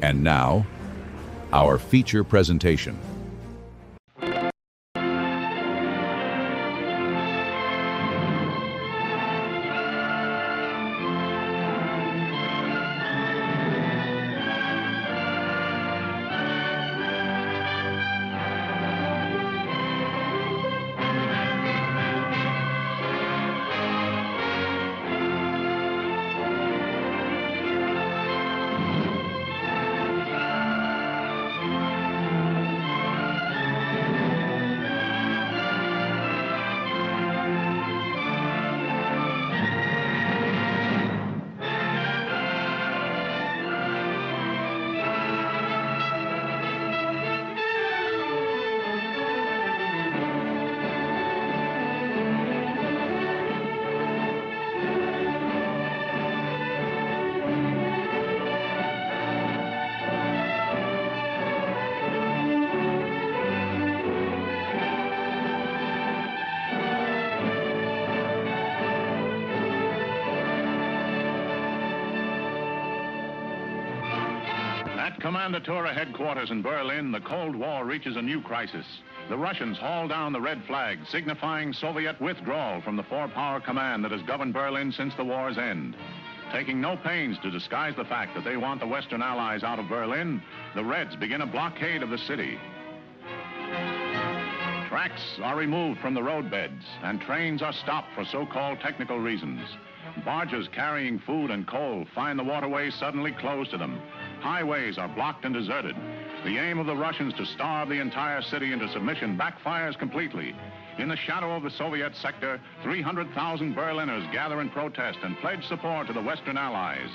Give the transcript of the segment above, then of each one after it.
And now, our feature presentation. At Kommandatura headquarters in Berlin, the Cold War reaches a new crisis. The Russians haul down the red flag, signifying Soviet withdrawal from the four-power command that has governed Berlin since the war's end. Taking no pains to disguise the fact that they want the Western Allies out of Berlin, the Reds begin a blockade of the city. Tracks are removed from the roadbeds, and trains are stopped for so-called technical reasons. Barges carrying food and coal find the waterways suddenly closed to them. Highways are blocked and deserted. The aim of the Russians to starve the entire city into submission backfires completely. In the shadow of the Soviet sector, 300,000 Berliners gather in protest and pledge support to the Western Allies.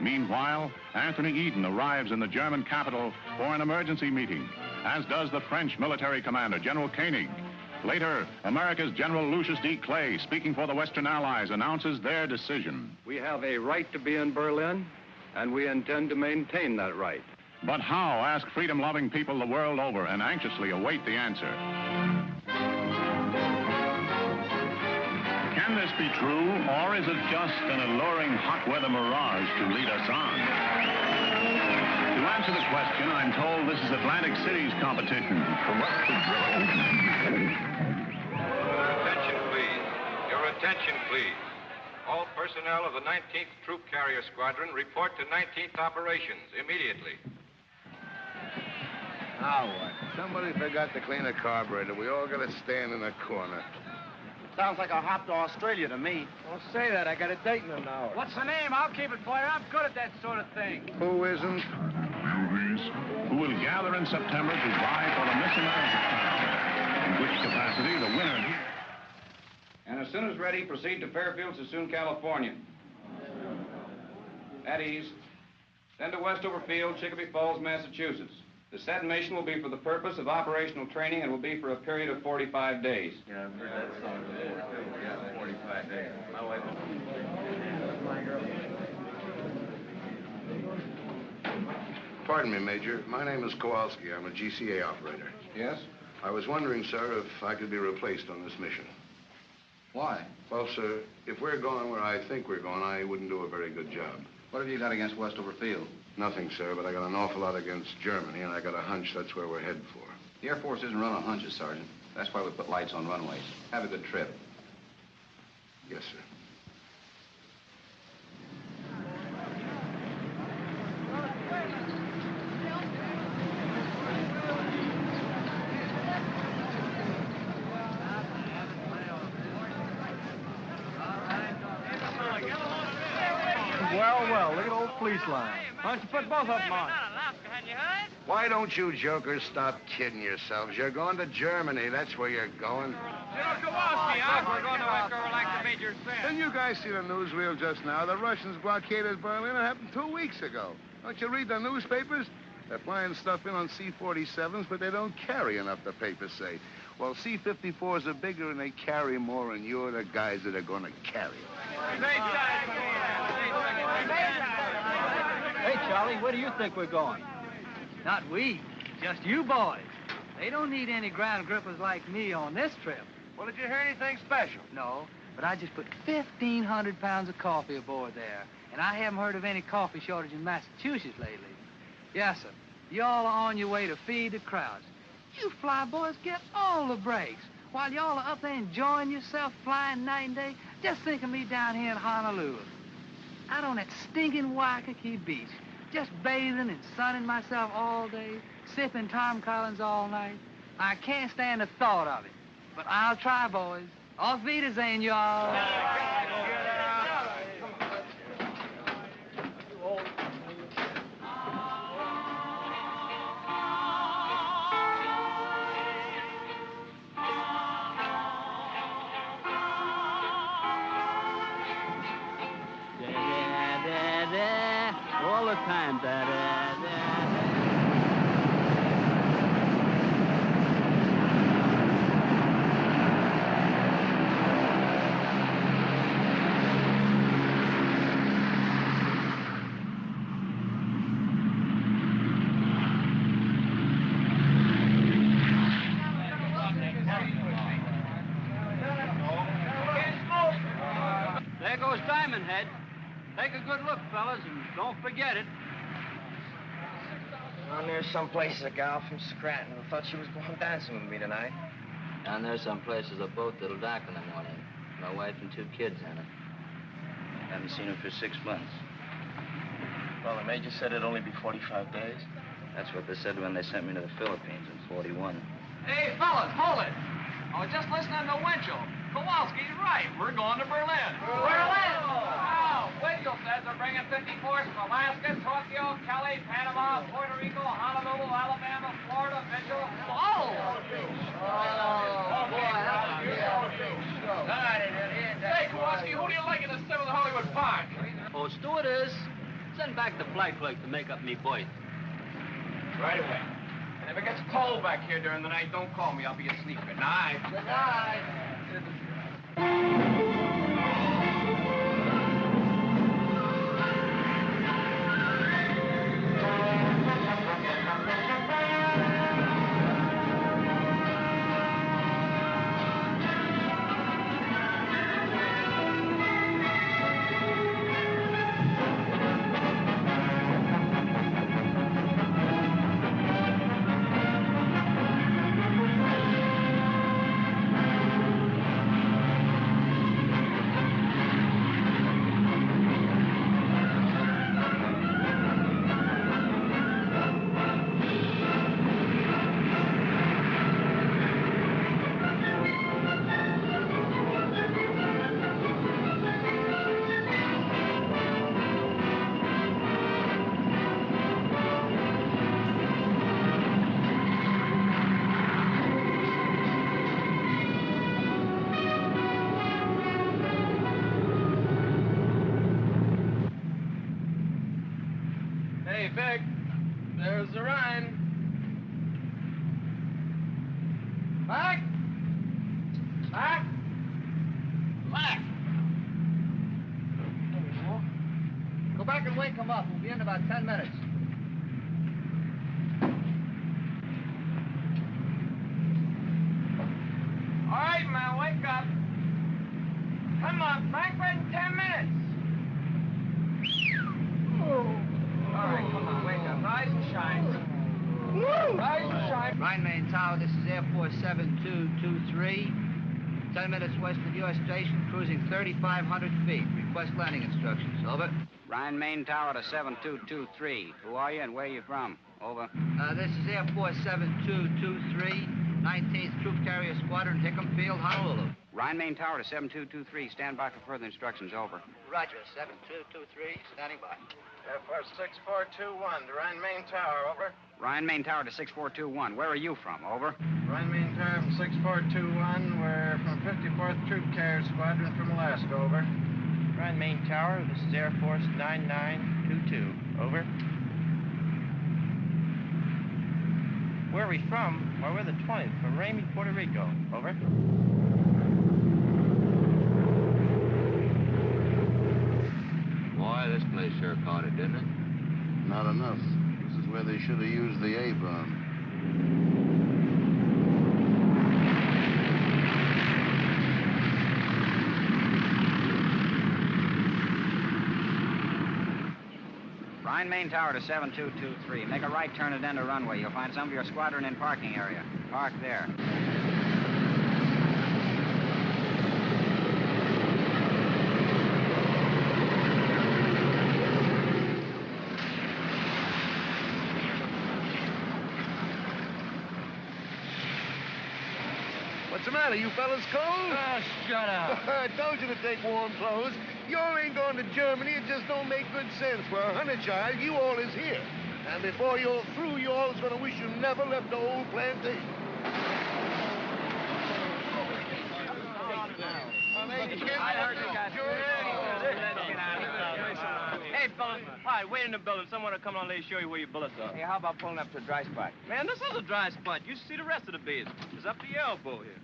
Meanwhile, Anthony Eden arrives in the German capital for an emergency meeting, as does the French military commander, General Koenig. Later, America's General Lucius D. Clay, speaking for the Western Allies, announces their decision. We have a right to be in Berlin, and we intend to maintain that right. But how, ask freedom-loving people the world over and anxiously await the answer. Can this be true, or is it just an alluring hot weather mirage to lead us on? To answer the question, I'm told this is Atlantic City's competition for what to Your attention, please. All personnel of the 19th Troop Carrier Squadron report to 19th Operations immediately. Now what? Somebody forgot to clean a carburetor. We all gotta stand in a corner. Sounds like a hop to Australia to me. Don't say that. I got a date in an hour. What's the name? I'll keep it for you. I'm good at that sort of thing. Who isn't? who will gather in September to vie for the Miss America crown, in which capacity the winner... And as soon as ready, proceed to Fairfield, Sassoon, California. At ease. Then to Westover Field, Chicopee Falls, Massachusetts. The said mission will be for the purpose of operational training and will be for a period of 45 days. Yeah, I've heard that song before. Yeah, 45 days. My wife. Pardon me, Major. My name is Kowalski. I'm a GCA operator. Yes? I was wondering, sir, if I could be replaced on this mission. Why? Well, sir, if we're going where I think we're going, I wouldn't do a very good job. What have you got against Westover Field? Nothing, sir, but I got an awful lot against Germany, and I got a hunch that's where we're headed for. The Air Force isn't run on hunches, Sergeant. That's why we put lights on runways. Have a good trip. Yes, sir. Well, look at old police line. Why don't you put both of them on? Why don't you jokers stop kidding yourselves? You're going to Germany. That's where you're going. We're going to a girl like the Major said. Didn't you guys see the newsreel just now? The Russians blockaded Berlin. It happened 2 weeks ago. Don't you read the newspapers? They're flying stuff in on C-47s, but they don't carry enough, the papers say. Well, C-54s are bigger and they carry more, and you're the guys that are going to carry them. Hey, Charlie, where do you think we're going? Not we, just you boys. They don't need any ground grippers like me on this trip. Well, did you hear anything special? No, but I just put 1,500 pounds of coffee aboard there, and I haven't heard of any coffee shortage in Massachusetts lately. Yes, sir. Y'all are on your way to feed the crowds. You flyboys get all the breaks. While y'all are up there enjoying yourself flying night and day, just think of me down here in Honolulu. Out on that stinking Waikiki beach, just bathing and sunning myself all day, sipping Tom Collins all night. I can't stand the thought of it. But I'll try, boys. Auf Wiedersehen, y'all. All the time, There goes Diamond Head. Take a good look, fellas, and don't forget it. Down there's some places a gal from Scranton who thought she was going dancing with me tonight. Down there's some places a boat that'll dock in the morning. My wife and 2 kids in it. Haven't seen her for 6 months. Well, the major said it'd only be 45 days. That's what they said when they sent me to the Philippines in 41. Hey, fellas, hold it. I was just listening to Winchell. Kowalski's right. We're going to Berlin. Berlin! Wow, Winchell says they're bringing 54s from Alaska, Tokyo, Cali, Panama, Puerto Rico, Honolulu, Alabama, Florida, Mitchell. Oh! boy, that was beautiful. Hey, Kowalski, who do you like in the 7th Hollywood Park? Oh, stewardess, send back the flight clerk to make up me berth. Right away. And if it gets cold back here during the night, don't call me. I'll be asleep. Good night. Good night. Hey, Vic, there's the Rhine. Mac? Mac? Mac! Go back and wake him up. We'll be in about 10 minutes. All right, man, wake up. Come on, Frank, right in 10 minutes. All right, come on, wake up. Rise and shine. Rise and shine. Rhine Main Tower, this is Air Force 7223. 10 minutes west of your station, cruising 3,500 feet. Request landing instructions. Over. Rhine Main Tower to 7223. Who are you and where are you from? Over. This is Air Force 7223, 19th Troop Carrier Squadron, Hickam Field, Honolulu. Rhine Main Tower to 7223. Stand by for further instructions. Over. Roger, 7223, standing by. Air Force 6421 to Rhine Main Tower, over. Rhine Main Tower to 6421. Where are you from? Over. Rhine Main Tower from 6421. We're from 54th Troop Carrier Squadron from Alaska, over. Rhine Main Tower, this is Air Force 9922, over. Where are we from? Why, we're the 20th, from Ramey, Puerto Rico, over. Boy, this place sure caught it, didn't it? Not enough. This is where they should have used the A-bomb. Find main tower to 7223. Make a right turn at end of runway. You'll find some of your squadron in parking area. Park there. What's the matter? You fellas cold? Oh, shut up. I told you to take warm clothes. You all ain't going to Germany. It just don't make good sense. For a hunter child, you all is here. And before you're through, you all is going to wish you never left the old plantation. Hey, fellas. All right, wait in the building. Someone will come on and show you where your bullets are. Hey, how about pulling up to a dry spot? Man, this is a dry spot. You see the rest of the base. It's up to your elbow here.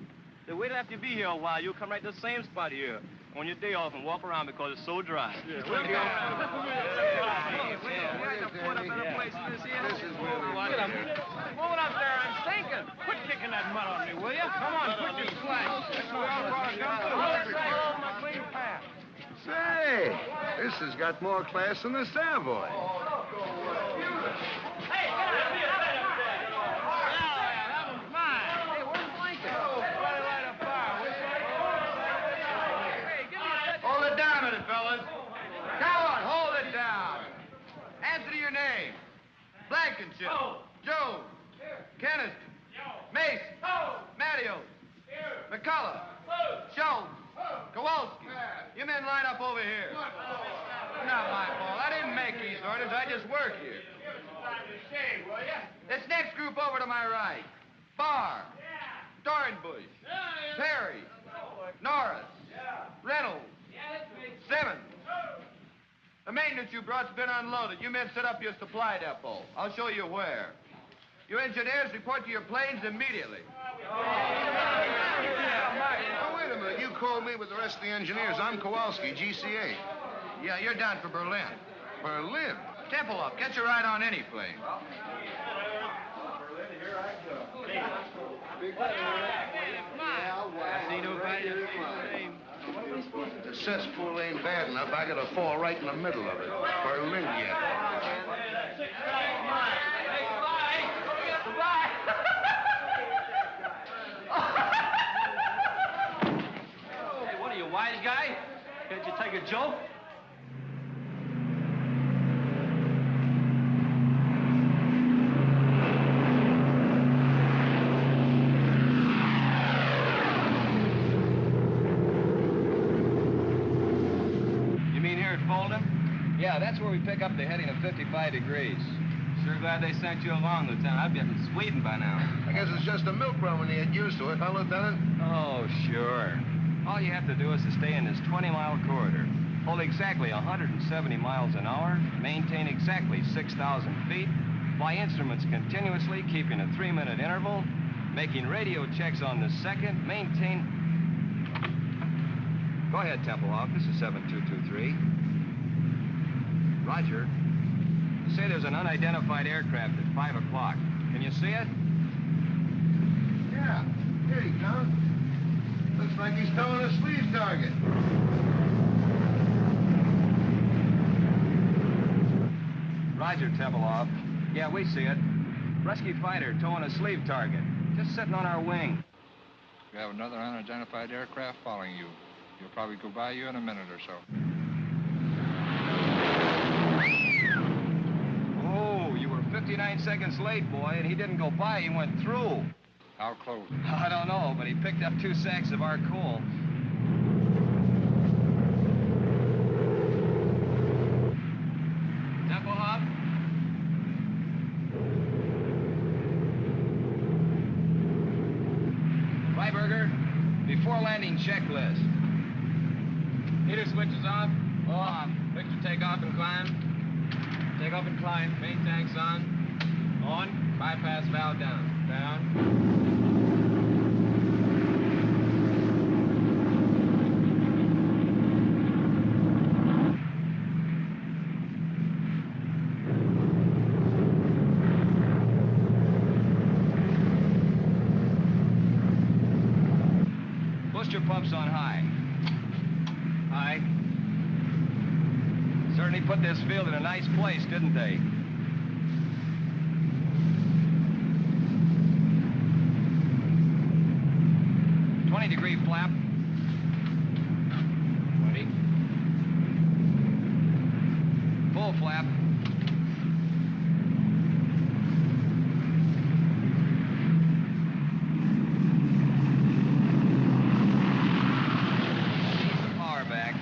Then wait after you be here a while. You'll come right to the same spot here on your day off and walk around because it's so dry. This is really Moving up there, I'm sinking. Quit kicking that mud on me, will you? Come on, quit your slack. Say, this has got more class than the Savoy. Hold it down a minute, fellas. Come on, hold it down. Answer to your name. Blankenship. Jones. Kenneth. Mason. Mattios. McCullough. Schultz. Kowalski. You men line up over here. Not my fault. I didn't make these orders. I just work here. This next group over to my right. Barr. Dornbush. Perry. Norris. Reynolds. Simmons. The maintenance you brought's been unloaded. You men set up your supply depot. I'll show you where. You engineers report to your planes immediately. Oh, wait a minute. You called me with the rest of the engineers. I'm Kowalski, GCA. Yeah, you're down for Berlin. Berlin? Temple up. Get your ride on any plane. I see nobody. The cesspool ain't bad enough. I gotta fall right in the middle of it. Berlin yet. Hey, what are you, wise guy? Can't you take a joke? Yeah, that's where we pick up the heading of 55 degrees. Sure glad they sent you along, Lieutenant. I'd be up in Sweden by now. I guess it's just a milk run when you get used to it, huh, Lieutenant? Oh, sure. All you have to do is to stay in this 20-mile corridor. Hold exactly 170 miles an hour, maintain exactly 6,000 feet, fly instruments continuously, keeping a 3-minute interval, making radio checks on the second, maintain... Go ahead, Templehoff. This is 7223. Roger. Say there's an unidentified aircraft at 5 o'clock. Can you see it? Yeah. Here he comes. Looks like he's towing a sleeve target. Roger, Templehoff. Yeah, we see it. Rescue fighter towing a sleeve target. Just sitting on our wing. We have another unidentified aircraft following you. He'll probably go by you in a minute or so. Oh, you were 59 seconds late, boy, and he didn't go by. He went through. How close? I don't know, but he picked up 2 sacks of our coal. Templehoff? Freiberger, before landing checklist. Heater switches off. Off. Fixture takeoff and climb. Takeoff and climb. Main tanks on. On. Bypass valve down. Down. Booster pumps on high. High. Certainly They put this field in a nice place, didn't they? Degree flap. 20. Full flap. Power back.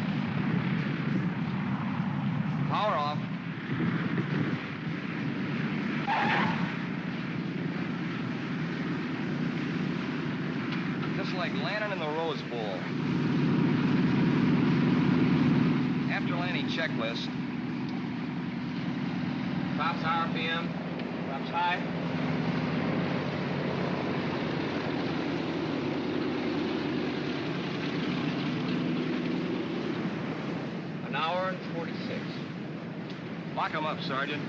Power off. Just like landing in the Rose Bowl. After landing checklist. Flaps RPM. Flaps high. An hour and 46. Lock 'em up, Sergeant.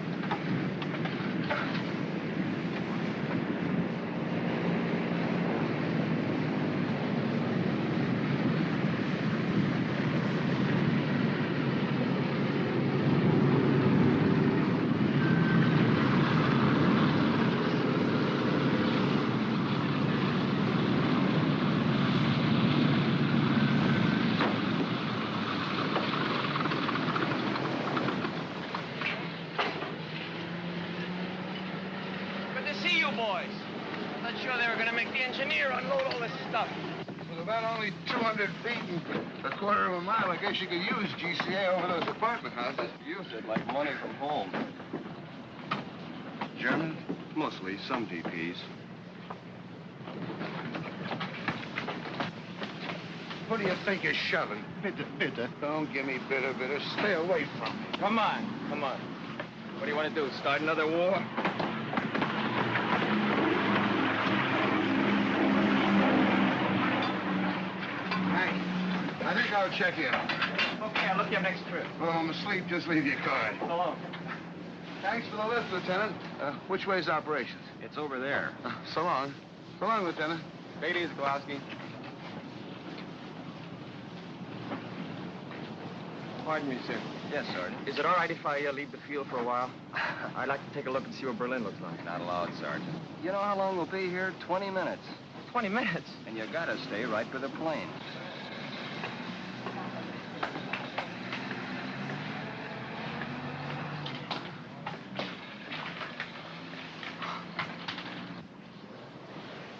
Boys. I'm not sure they were going to make the engineer unload all this stuff. With about only 200 feet and a quarter of a mile, I guess you could use GCA over those apartment houses. Use it like money from home. German? Mostly, some DPs. What do you think you're shoving? Bitter, bitter. Don't give me bitter, bitter. Stay away from me. Come on, come on. What do you want to do, start another war? I think I'll check in. Okay, I'll look you up next trip. Well, I'm asleep. Just leave your card. So long. Thanks for the lift, Lieutenant. Which way's operations? It's over there. So long. So long, Lieutenant. Take it easy, Kowalski. Pardon me, sir. Yes, Sergeant. Is it all right if I leave the field for a while? I'd like to take a look and see what Berlin looks like. Not allowed, Sergeant. You know how long we'll be here? 20 minutes. 20 minutes? And you gotta stay right by the plane.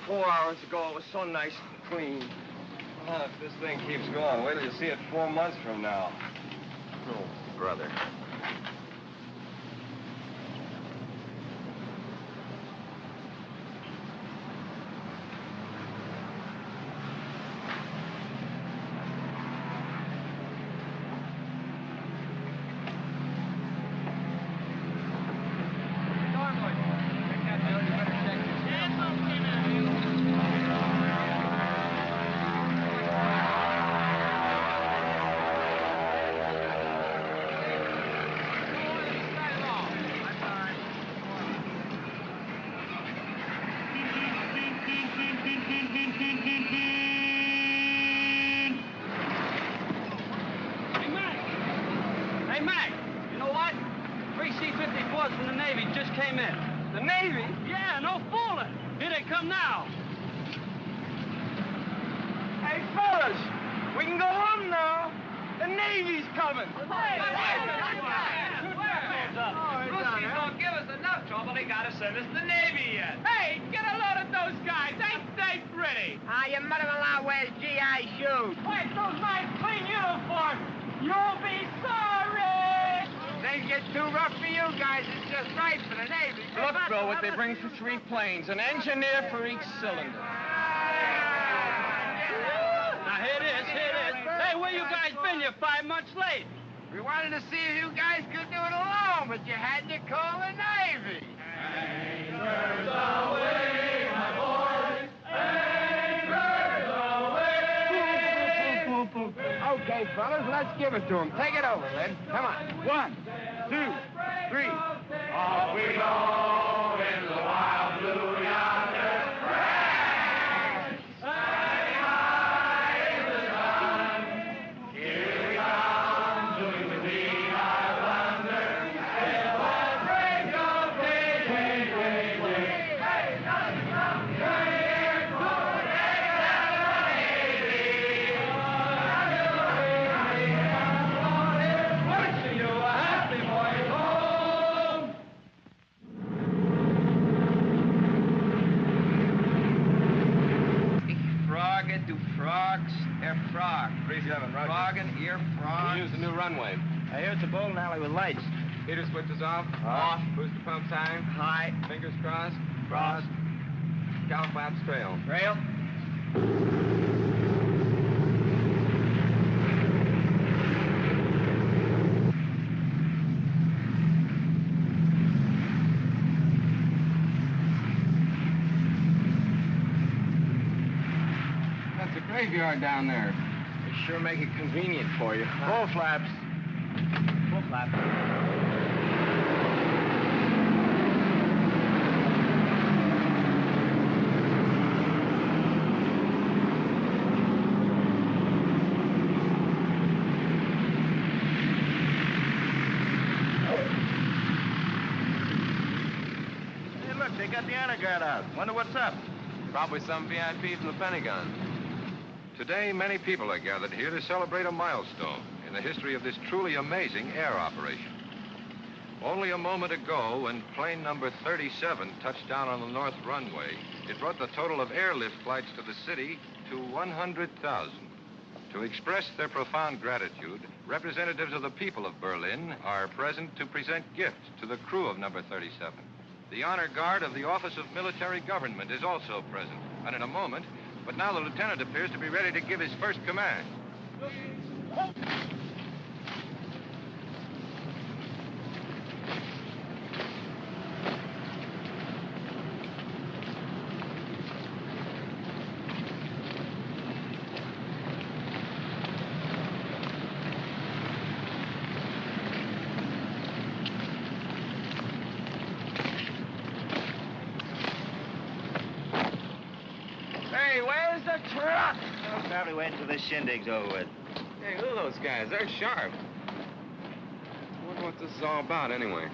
Four hours ago, it was so nice and clean. Well, if this thing keeps going, wait till you see it 4 months from now. Oh, brother. An engineer for each cylinder. Now, here it is, here it is. Hey, where you guys been? You're 5 months late. We wanted to see if you guys could do it alone, but you had to call the Navy. Anchors away, my boys. Anchors away. Okay, fellas, let's give it to him. Take it over, then. Come on. 1, 2, 3. Off we go in the wild blue yonder. Crash! Hang high in the sun. Here we come, doing the beat our frogs, air frog. 37, roger. Frog and ear frog. We use the new runway. I hear it's a bowling alley with lights. Heater switches off. Off. Booster pump time. High. Fingers crossed. Crossed. Cow flaps trail. Trail. That's a graveyard down there. They sure make it convenient for you. Full flaps. Full flaps. Hey, look, they got the honor guard out. Wonder what's up. Probably some VIP from the Pentagon. Today, many people are gathered here to celebrate a milestone in the history of this truly amazing air operation. Only a moment ago, when plane number 37 touched down on the north runway, it brought the total of airlift flights to the city to 100,000. To express their profound gratitude, representatives of the people of Berlin are present to present gifts to the crew of number 37. The honor guard of the Office of Military Government is also present, and in a moment, but now the lieutenant appears to be ready to give his first command. Hey, where's the truck? Oh, probably waiting till this shindig's over with. Hey, look at those guys. They're sharp. I wonder what this is all about, anyway.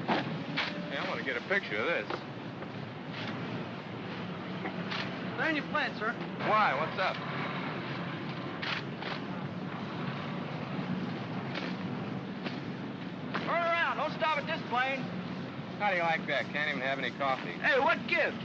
Hey, I want to get a picture of this. Land your plane, sir. Why? What's up? Turn around. Don't stop at this plane. How do you like that? Can't even have any coffee. Hey, what gives?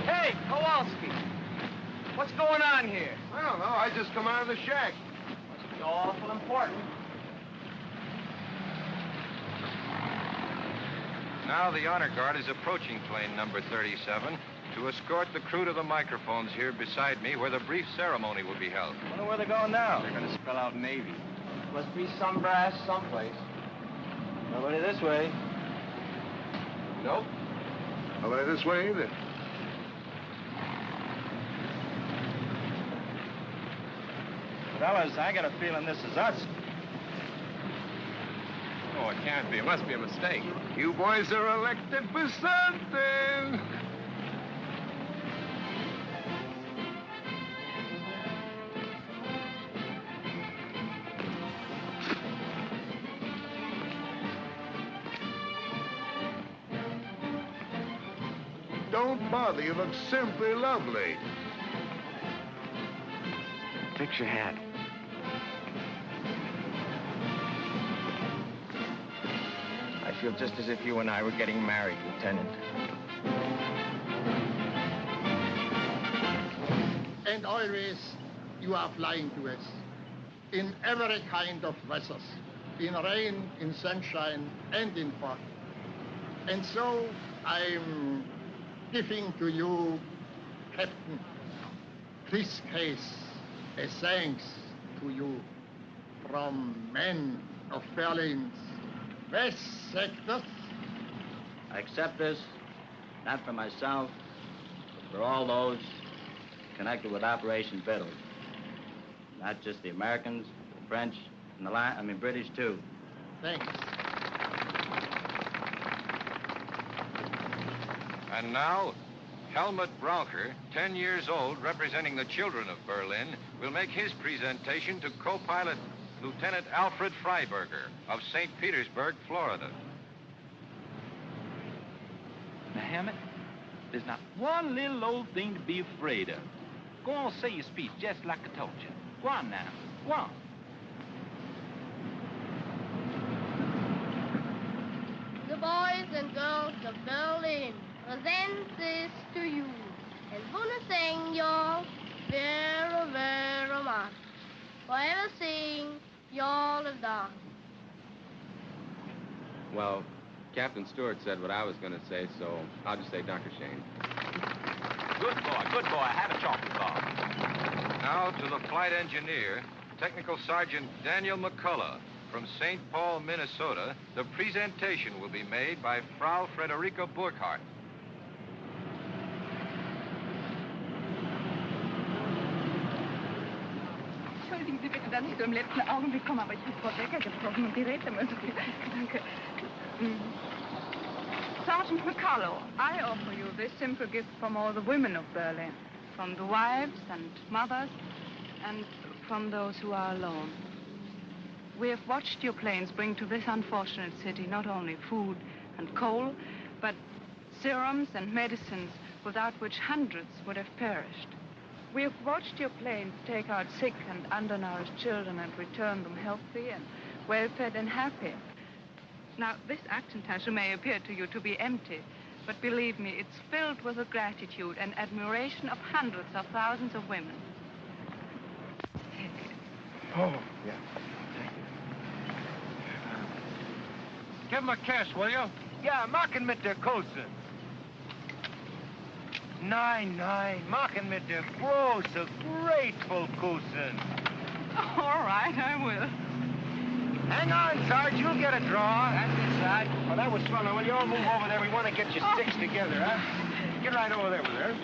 Hey, Kowalski. What's going on here? I don't know. I just come out of the shack. Must be awful important. Now the honor guard is approaching plane number 37 to escort the crew to the microphones here beside me where the brief ceremony will be held. Wonder where they're going now. They're going to spell out Navy. Must be some brass someplace. Nobody this way. Nope. Nobody this way either. Fellas, I got a feeling this is us. Oh, it can't be. It must be a mistake. You boys are elected for something. Don't bother. You look simply lovely. Fix your hat. I feel just as if you and I were getting married, Lieutenant. And always you are flying to us in every kind of weathers, in rain, in sunshine, and in fog. And so I'm giving to you, Captain, this case, a thanks to you from men of Berlin's West sectors I accept this, not for myself, but for all those connected with Operation Biddle. Not just the Americans, the French, and the British, too. Thanks. And now, Helmut Braucher, 10 years old, representing the children of Berlin, will make his presentation to co-pilot Lieutenant Alfred Freiberger of St. Petersburg, Florida. Now, Hammett, there's not one little old thing to be afraid of. Go on, say your speech just like I told you. Go on now. Go on. The boys and girls of Berlin present this to you. And wanna thank y'all very, very much for everything y'all have done. Well, Captain Stewart said what I was going to say, so I'll just say Dr. Shane. Good boy. Have a chocolate bar. Now to the flight engineer, Technical Sergeant Daniel McCullough. From St. Paul, Minnesota, the presentation will be made by Frau Frederica Burkhardt. Entschuldigen Sie bitte, dass ich so im letzten Augenblick komme, aber ich habe Frau Becker getroffen und die redet immer so viel. Danke. Sergeant McCullough, I offer you this simple gift from all the women of Berlin, from the wives and mothers, and from those who are alone. We have watched your planes bring to this unfortunate city not only food and coal, but serums and medicines without which hundreds would have perished. We have watched your planes take out sick and undernourished children and return them healthy and well-fed and happy. Now, this Aktentasche may appear to you to be empty, but believe me, it's filled with the gratitude and admiration of hundreds of thousands of women. Oh, yeah. Give him a kiss, will you? Ja, machen mit der Kosen. Nein, machen mit der große, grateful Kosen. All right, I will. Hang on, Sarge, you'll get a draw. That's it, Sarge. Oh, that was fun. Now, will you all move over there? We want to get your sticks together, huh? Get right over there with her.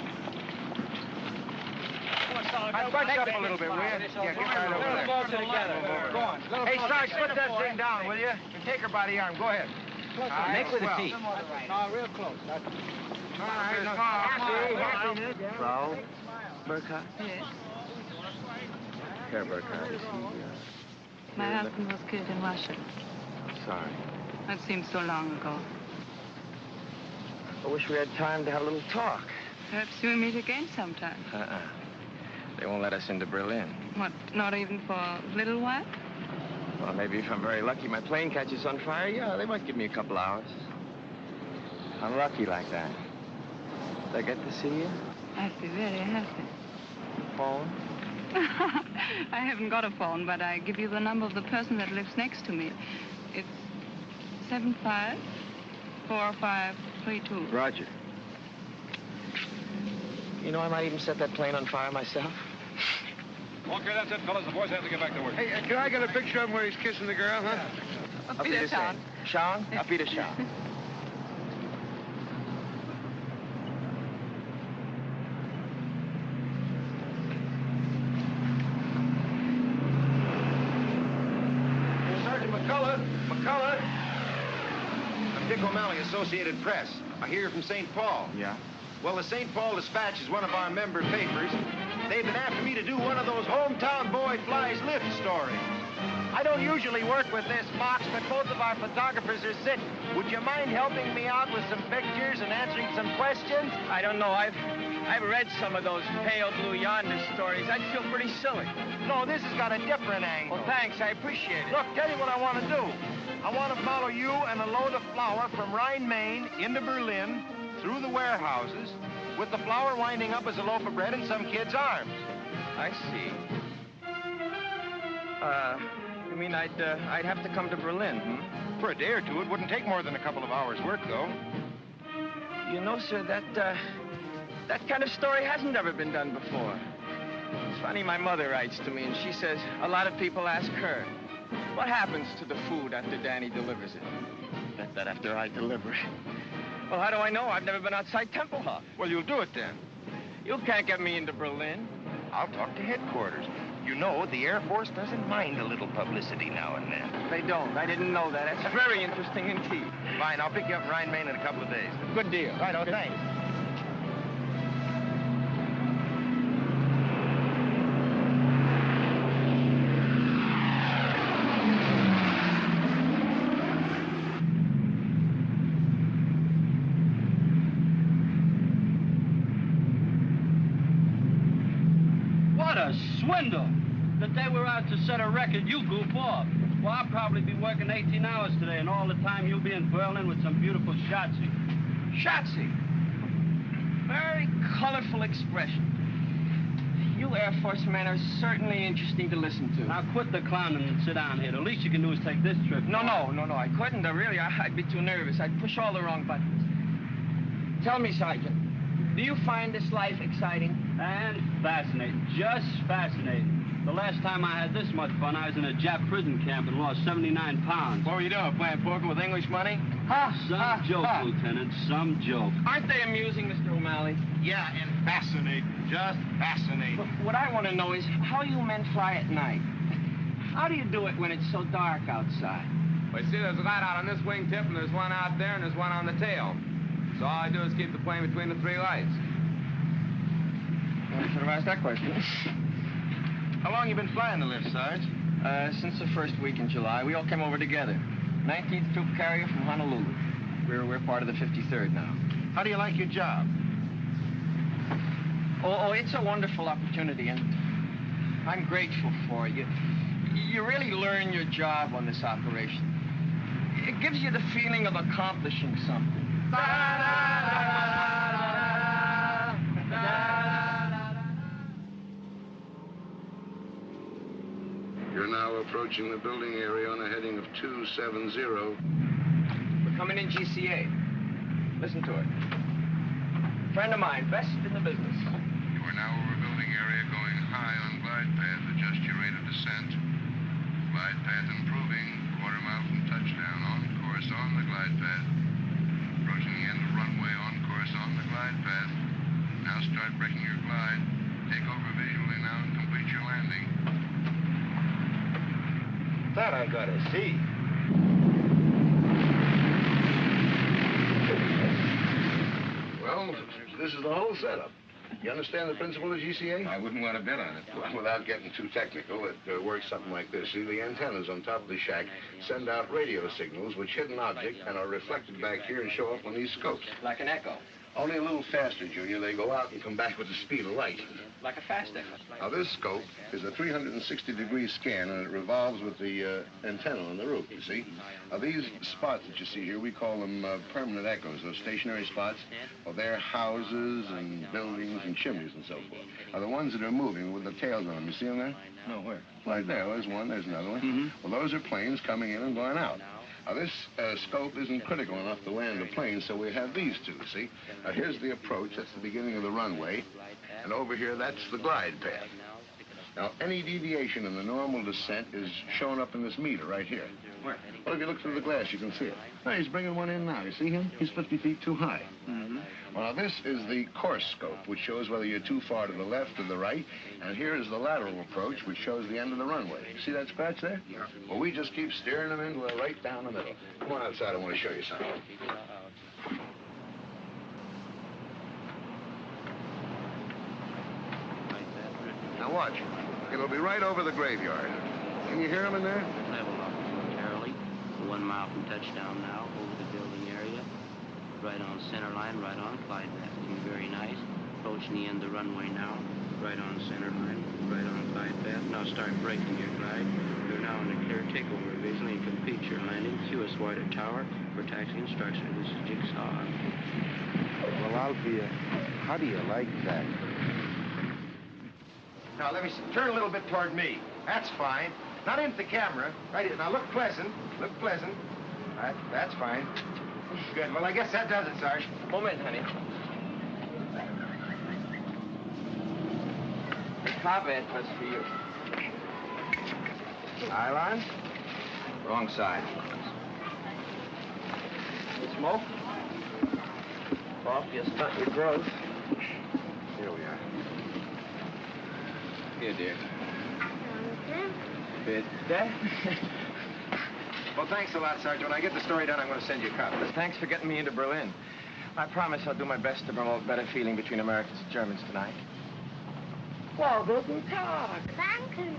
I bunch up a little bit, will you? Yeah, get right over there. Go on. Hey, Sarge, put that thing down, will you? And take her by the arm. Go ahead. Next to the seat. No, real close. All right. Frau Burkhardt? Yes. Herr Burkhardt, is he... My husband was killed in Russia. Sorry. That seems so long ago. I wish we had time to have a little talk. Perhaps we'll meet again sometime. They won't let us into Berlin. What, not even for a little while? Well, maybe if I'm very lucky, my plane catches on fire. Yeah, they might give me a couple hours. I'm lucky like that. Did I get to see you? I'd be very happy. Phone? I haven't got a phone, but I give you the number of the person that lives next to me. It's 754532. Roger. You know, I might even set that plane on fire myself. Okay, that's it, fellas. The boys have to get back to work. Hey, can I get a picture of him where he's kissing the girl, huh? Auf Wiedersehen. Schauen? Auf Wiedersehen. Sergeant McCullough. I'm Dick O'Malley, Associated Press. I hear from St. Paul. Yeah? Well, the St. Paul Dispatch is one of our member papers. They've been after me to do one of those hometown boy flies lift stories. I don't usually work with this box, but both of our photographers are sick. Would you mind helping me out with some pictures and answering some questions? I don't know. I've read some of those Pale Blue Yonder stories. I'd feel pretty silly. No, this has got a different angle. Well, thanks. I appreciate it. Look, tell you what I want to do. I want to follow you and a load of flour from Rhine, Maine into Berlin, through the warehouses, with the flour winding up as a loaf of bread in some kid's arms. I see. You mean I'd have to come to Berlin, For a day or two, it wouldn't take more than a couple of hours' work, though. You know, sir, that kind of story hasn't ever been done before. It's funny, my mother writes to me, and she says a lot of people ask her, what happens to the food after Danny delivers it? Bet that after I deliver it. Well, how do I know? I've never been outside Tempelhof. Well, you'll do it then. You can't get me into Berlin. I'll talk to headquarters. You know, the Air Force doesn't mind a little publicity now and then. They don't. I didn't know that. That's very interesting indeed. Fine, I'll pick you up in Rhine-Main in a couple of days. Good deal. Right, oh, thanks. What a swindle! The day we're out to set a record, you goof off. Well, I'll probably be working 18 hours today, and all the time you'll be in Berlin with some beautiful Schatzi. Schatzi. Very colorful expression. You Air Force men are certainly interesting to listen to. Now quit the clowning and sit down here. The least you can do is take this trip. No, I couldn't. Really, I'd be too nervous. I'd push all the wrong buttons. Tell me, Sergeant, do you find this life exciting? And fascinating. Just fascinating. The last time I had this much fun, I was in a Jap prison camp and lost 79 pounds. What were you doing, playing poker with English money? Some joke, Lieutenant, some joke. Aren't they amusing, Mr. O'Malley? Yeah, and fascinating. Just fascinating. But what I want to know is how you men fly at night. How do you do it when it's so dark outside? Well, you see, there's a light out on this wingtip, and there's one out there, and there's one on the tail. So all I do is keep the plane between the three lights. I should have asked that question. How long you been flying the lift, Sarge? Since the first week in July. We all came over together. 19th Troop Carrier from Honolulu. We're part of the 53rd now. How do you like your job? Oh, it's a wonderful opportunity, and I'm grateful for it. You really learn your job on this operation. It gives you the feeling of accomplishing something. You're now approaching the building area on a heading of 270. We're coming in GCA. Listen to it. Friend of mine, best in the business. You are now over building area going high on glide path. Adjust your rate of descent. Glide path improving. Quarter mile from touchdown. On course on the glide path. Approaching the end of runway. On course on the glide path. Now start breaking your glide. Take over visually now and complete your landing. That I gotta see. Well, this is the whole setup. You understand the principle of GCA? I wouldn't want to bet on it. Well, without getting too technical, it works something like this. See, the antennas on top of the shack send out radio signals which hit an object and are reflected back here and show up on these scopes. Like an echo. Only a little faster, Junior. They go out and come back with the speed of light. Like a fast echo. Now, this scope is a 360-degree scan, and it revolves with the antenna on the roof, you see. Now, these spots that you see here, we call them permanent echoes, those stationary spots. Well, they're houses and buildings and chimneys and so forth. Now, the ones that are moving with the tails on them, you see them there? No, where? Right there. There's one, there's another one. Well, those are planes coming in and going out. Now, this scope isn't critical enough to land a plane, so we have these two, see? Now, here's the approach. That's the beginning of the runway. And over here, that's the glide path. Now, any deviation in the normal descent is shown up in this meter right here. Where? Well, if you look through the glass, you can see it. No, he's bringing one in now. You see him? He's 50 feet too high. Well, now, this is the course scope, which shows whether you're too far to the left or the right. And here is the lateral approach, which shows the end of the runway. See that scratch there? Yeah. Well, we just keep steering them in right down the middle. Come on outside. I want to show you something. Now, watch. It'll be right over the graveyard. Can you hear him in there? Level off momentarily. 1 mile from touchdown now, over the building area. Right on center line, right on glide path. Looking very nice. Approaching the end of the runway now. Right on center line, right on glide path. Now start breaking your glide. You're now in the clear takeover visually and complete your landing. QS Whiter Tower for taxi instruction. This is Jigsaw. Well, Alfie, how do you like that? Now, let me see. Turn a little bit toward me. That's fine. Not into the camera. Right here. Now, look pleasant. Look pleasant. That's fine. Good. Well, I guess that does it, Sarge. Moment, honey. The car bed was for you. Eyeline? Wrong side. Smoke? Off, you stunt your growth. Here we are. Here, dear. Bitte? Well, thanks a lot, Sergeant. When I get the story done, I'm going to send you a copy. Thanks for getting me into Berlin. I promise I'll do my best to promote better feeling between Americans and Germans tonight. Well, guten Tag. Danke.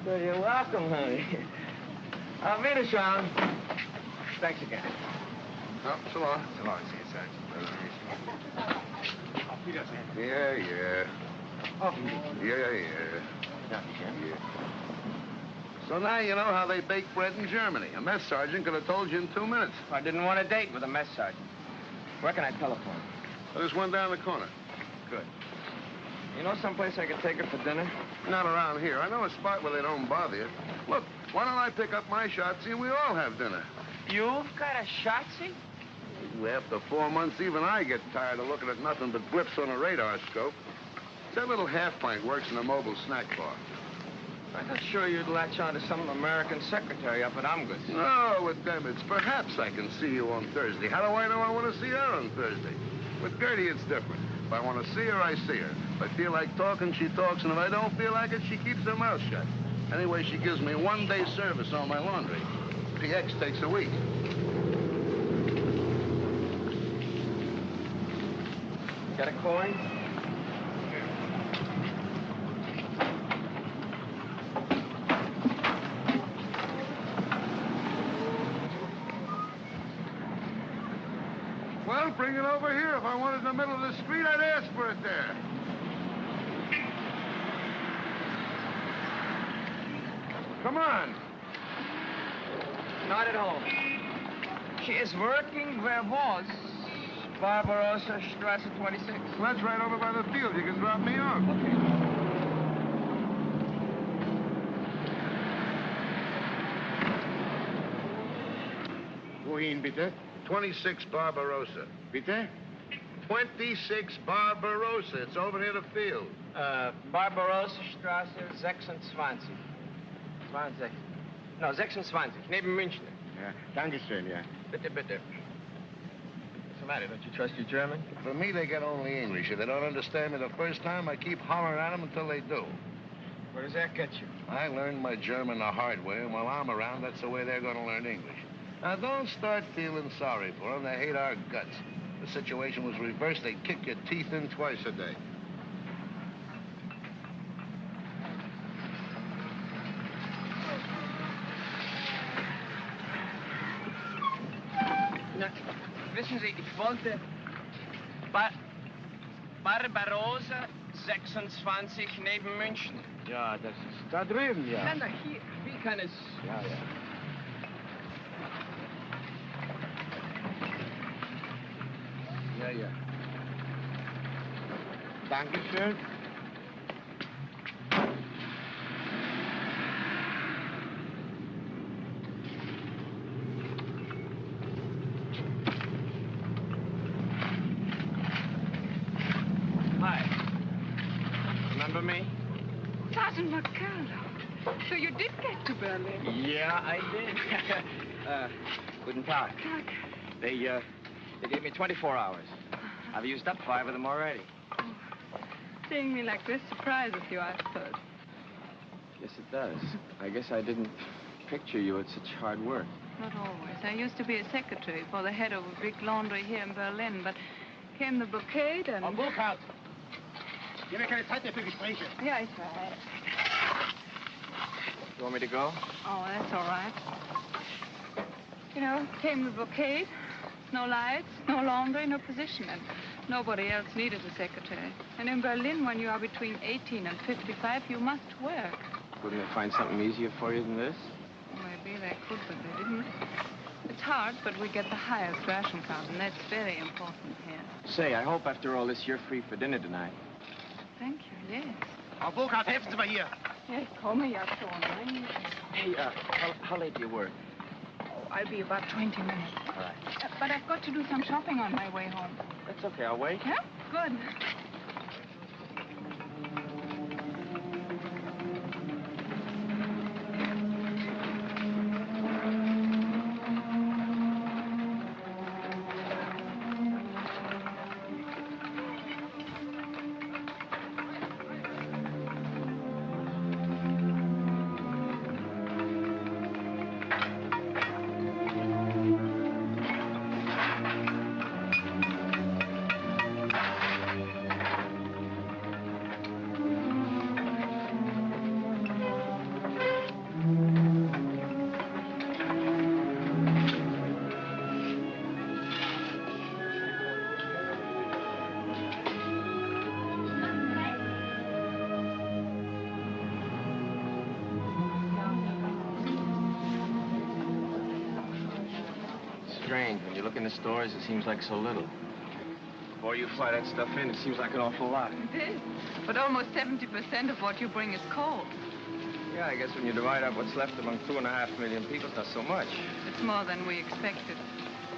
Well, you're welcome, honey. Auf Wiedersehen. Thanks again. Oh, so long. So long, see you, Sergeant. Yeah. Auf Yeah. Wiedersehen. So now you know how they bake bread in Germany. A mess sergeant could have told you in 2 minutes. I didn't want a date with a mess sergeant. Where can I telephone? There's one down the corner. Good. You know someplace I could take her for dinner? Not around here. I know a spot where they don't bother you. Look, why don't I pick up my shotzi and we all have dinner? You've got a shotzi? After 4 months, even I get tired of looking at nothing but blips on a radar scope. That little half-pint works in a mobile snack bar. I thought sure you'd latch on to some American secretary up at Omgut's. No, with them, it's perhaps I can see you on Thursday. How do I know I want to see her on Thursday? With Gertie, it's different. If I want to see her, I see her. If I feel like talking, she talks, and if I don't feel like it, she keeps her mouth shut. Anyway, she gives me 1 day service on my laundry. PX takes a week. Got a coin? Well, bring it over here. If I wanted it in the middle of the street, I'd ask for it there. Come on. Not at home. She is working where was Barbarossa Strasse 26. Well, that's right over by the field. You can drop me off. Okay. Wohin, bitte? 26 Barbarossa. Bitte? 26 Barbarossa. It's over near the field. Barbarossa Strasse 26. 20. No, 26. Neben München. Yeah. Dankeschön, yeah. Bitte. What's the matter? Don't you trust your German? For me, they get only English. If they don't understand me the first time, I keep hollering at them until they do. Where does that get you? I learned my German the hard way, and while I'm around, that's the way they're going to learn English. Now, don't start feeling sorry for them. They hate our guts. The situation was reversed. They'd kick your teeth in twice a day. Na, wissen Sie, ich wollte Barbarossa 26 neben München. Ja, das ist da drüben, ja. Nein, hier, wie kann es... Ja. Ja. Dankeschön. Hi. Remember me? Sergeant McCullough. So you did get to Berlin? Yeah, I did. Guten Tag. Tag. They gave me 24 hours. I've used up 5 of them already. Seeing me like this surprises you, I suppose. Yes, it does. I guess I didn't picture you at such hard work. Not always. I used to be a secretary for the head of a big laundry here in Berlin, but came the blockade and... Frau Burkhardt! Hier haben wir keine Zeit mehr für Gespräche. Yeah, it's all right. You want me to go? Oh, that's all right. You know, came the blockade. No lights, no laundry, no position, and nobody else needed a secretary. And in Berlin, when you are between 18 and 55, you must work. Couldn't they find something easier for you than this? Maybe they could, but they didn't. It's hard, but we get the highest ration card, and that's very important here. Say, I hope after all this you're free for dinner tonight. Thank you, yes. Frau Burkhardt, helfen Sie mal hier. Ja, ich komme ja schon. Hey, how late do you work? Oh, I'll be about 20 minutes. All right. But I've got to do some shopping on my way home. That's okay, I'll wait. Yeah? Good. strange. When you look in the stores, it seems like so little. Before you fly that stuff in, it seems like an awful lot. It is. But almost 70% of what you bring is coal. Yeah, I guess when you divide up what's left among 2.5 million people, it's not so much. It's more than we expected.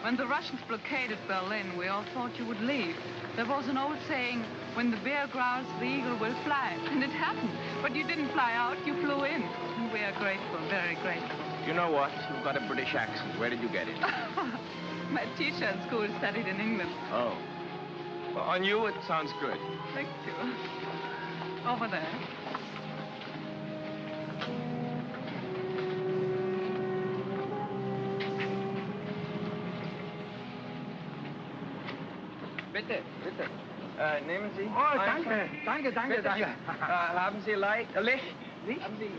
When the Russians blockaded Berlin, we all thought you would leave. There was an old saying, when the bear growls, the eagle will fly. And it happened. But you didn't fly out, you flew in. And we are grateful, very grateful. You know what? You've got a British accent. Where did you get it? My teacher in school studied in England. Oh. Well, on you, it sounds good. Thank you. Over there. Bitte, bitte. Nehmen Sie. Oh, danke, danke, danke, Bitte danke. schön. Haben Sie Licht? Licht? Haben Sie,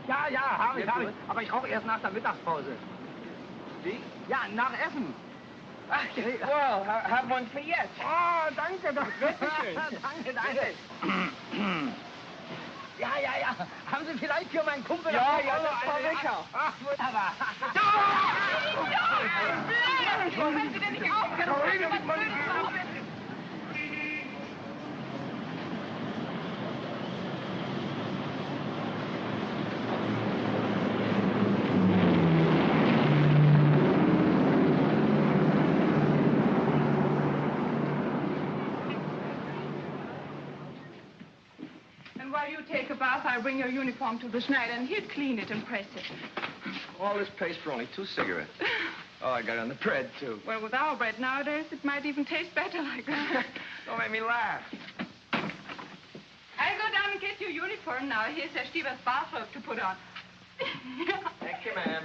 Ja, ja, habe ich, Jetzt habe gut. ich. Aber ich rauche erst nach der Mittagspause. Wie? Ja, nach Essen. Ach, Well, have one for jetzt. Oh, danke, danke. Bitteschön. Danke, danke. Ja, ja, ja. Haben Sie vielleicht für meinen Kumpel... Ja, noch ja, eine- das komme ich auch. Ach, wunderbar. Wenn Sie denn nicht aufgehört And while you take a bath, I'll bring your uniform to the Schneider, and he'll clean it and press it. All this paste for only 2 cigarettes. Oh, I got it on the bread, too. Well, with our bread nowadays, it might even taste better like that. Don't make me laugh. I'll go down and get your uniform now. Here's Herr Stieber's bathrobe to put on. Thank you, ma'am.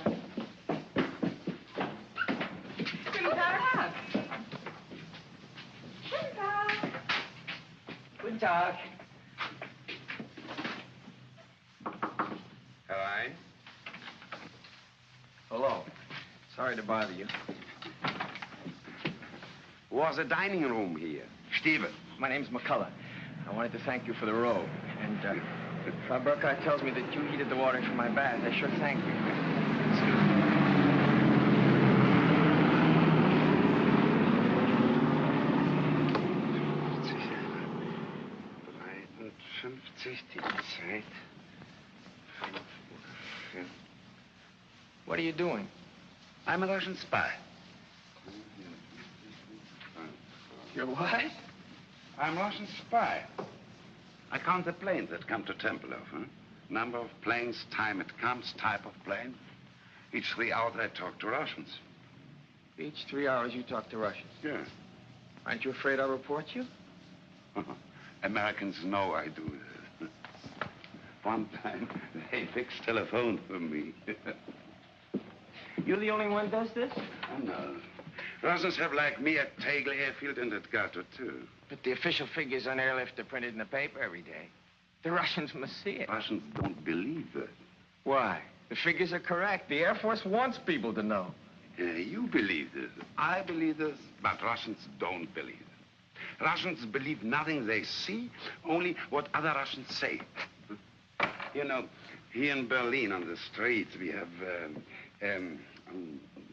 Guten Tag. Guten Tag. Guten Tag. Hello. Hello. Sorry to bother you. Was a dining room here? Steven. My name's McCullough. I wanted to thank you for the robe. And, Frau Burkhardt tells me that you heated the water for my bath. I sure thank you. Excuse me. 53, die Zeit. 5 Uhr 4. What are you doing? I'm a Russian spy. You're what? I'm a Russian spy. I count the planes that come to Tempelhof, huh? Number of planes, time it comes, type of plane. Each 3 hours I talk to Russians. Each 3 hours you talk to Russians? Yeah. Aren't you afraid I'll report you? Americans know I do this. One time, they fixed telephone for me. You're the only one who does this? Oh, no. Russians have, like me, at Tegel Airfield and at Gato, too. But the official figures on airlift are printed in the paper every day. The Russians must see it. Russians don't believe that. Why? The figures are correct. The Air Force wants people to know. You believe this. I believe this, but Russians don't believe it. Russians believe nothing they see, only what other Russians say. You know, here in Berlin on the streets, we have,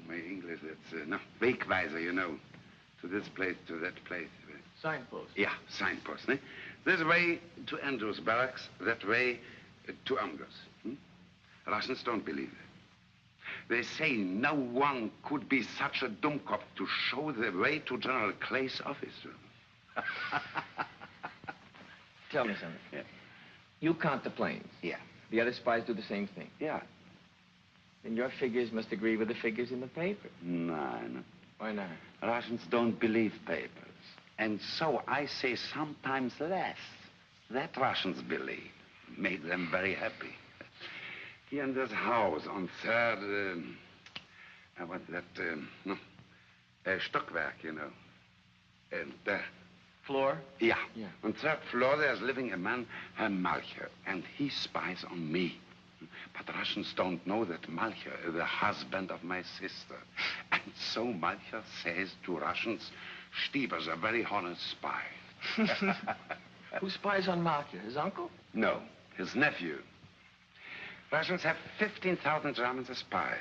my English, that's, no, Wegweiser, you know, to this place, to that place. Signpost. Yeah, signpost, eh? This way to Andrews Barracks, that way to Amgers. Russians don't believe it. They say no one could be such a dummkopf to show the way to General Clay's office. Tell me something. Yeah. You count the planes. Yeah. The other spies do the same thing. Yeah. Then your figures must agree with the figures in the paper. No. Why not? Russians don't believe papers. And so I say sometimes less. That Russians believe. Make them very happy. Here in this house on 3rd, what's that, Stockwerk, you know. And Floor? Yeah. Yeah. On 3rd floor, there's living a man, Herr Malcher, and he spies on me. But Russians don't know that Malcher is the husband of my sister. And so Malcher says to Russians, Stieber's a very honest spy. Who spies on Malcher? His uncle? No, his nephew. Russians have 15,000 Germans as spies.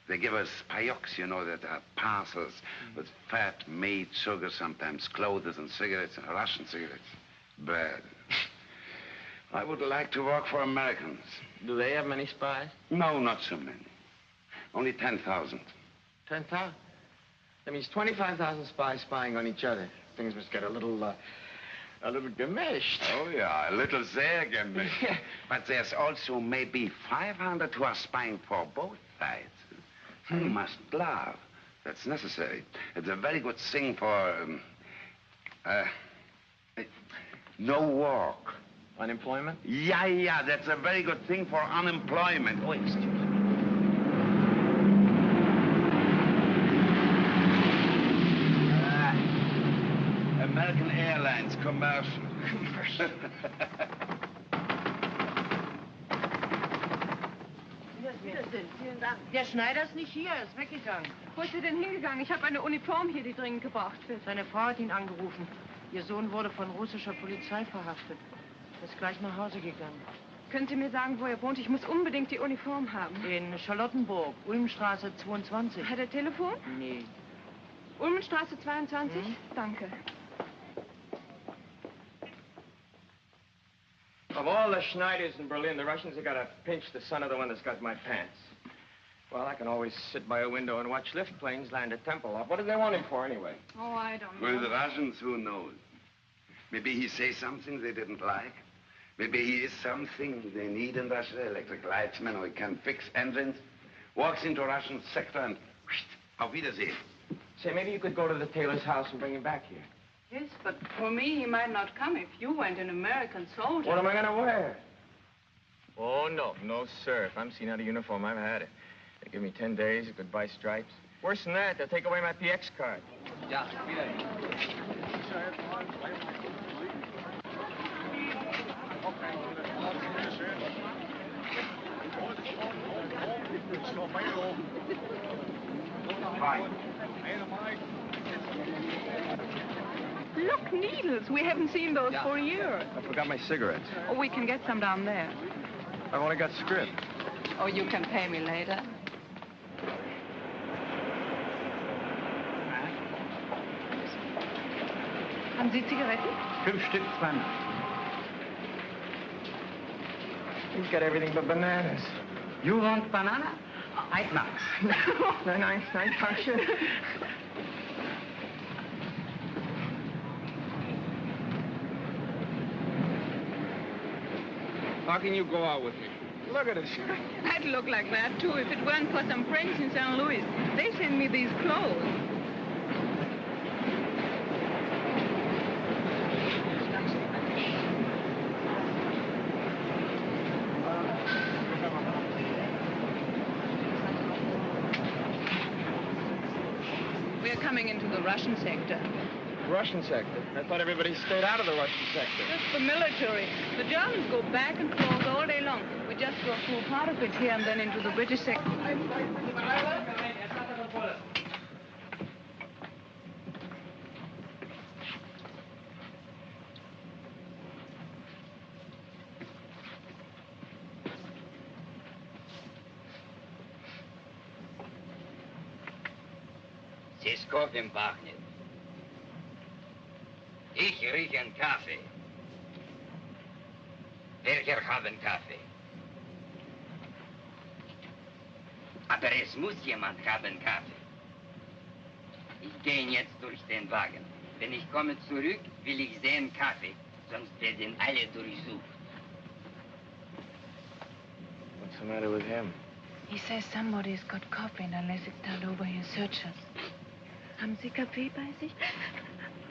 They give us payoks, you know, that are parcels with fat, meat, sugar, sometimes clothes and cigarettes, and Russian cigarettes. Bad. I would like to work for Americans. Do they have many spies? No, not so many. Only 10,000. 10,000? That means 25,000 spies spying on each other. Things must get a little gemished. Oh, yeah, a little sehr gemished. But there's also maybe 500 who are spying for both sides. You must laugh. That's necessary. It's a very good thing for, no work. Unemployment? Yeah, that's a very good thing for unemployment. Oh, excuse me. American Airlines, commercial. Vielen Dank. Der Schneider ist nicht hier, er ist weggegangen. Wo ist er denn hingegangen? Ich habe eine Uniform hier, die dringend gebraucht wird. Seine Frau hat ihn angerufen. Ihr Sohn wurde von russischer Polizei verhaftet. Er ist gleich nach Hause gegangen. Können Sie mir sagen, wo er wohnt? Ich muss unbedingt die Uniform haben. In Charlottenburg, Ulmstraße 22. Hat er Telefon? Nee. Ulmenstraße 22? Danke. Of all the Schneiders in Berlin, the Russians have got to pinch the son of the one that's got my pants. Well, I can always sit by a window and watch lift planes land at Tempelhof. What do they want him for, anyway? Oh, I don't know. Well, the Russians, who knows? Maybe he says something they didn't like. Maybe he is something they need in Russia, electric lightsman, or he can fix engines. Walks into Russian sector and auf Wiedersehen. Say, maybe you could go to the tailor's house and bring him back here. Yes, but for me, he might not come if you went an American soldier. What am I going to wear? Oh, no, sir. If I'm seen out of uniform, I've had it. They give me 10 days, goodbye stripes. Worse than that, they'll take away my PX card. Ja, Look, needles. We haven't seen those for a year. I forgot my cigarettes. Oh, we can get some down there. I've only got script. Oh, you can pay me later. Haben Sie Zigaretten? 5 Stück, 2. He's got everything but bananas. You want banana? 1 Mark. Nein, danke. How can you go out with me? Look at us. I'd look like that, too, if it weren't for some friends in St. Louis. They send me these clothes. We're coming into the Russian sector. Russian sector? I thought everybody stayed out of the Russian sector. Just the military. The Germans go back and forth all day long. We just go through part of it here and then into the British sector. Здесь кофе пахнет. Ich rieche einen Kaffee. Welcher haben Kaffee? Aber es muss jemand haben Kaffee. Ich gehe jetzt durch den Wagen. Wenn ich komme zurück, will ich sehen Kaffee, sonst werden alle durchsucht. What's the matter with him? He says somebody's got coffee and unless it's turned over, he'll search us. Haben Sie Kaffee bei sich?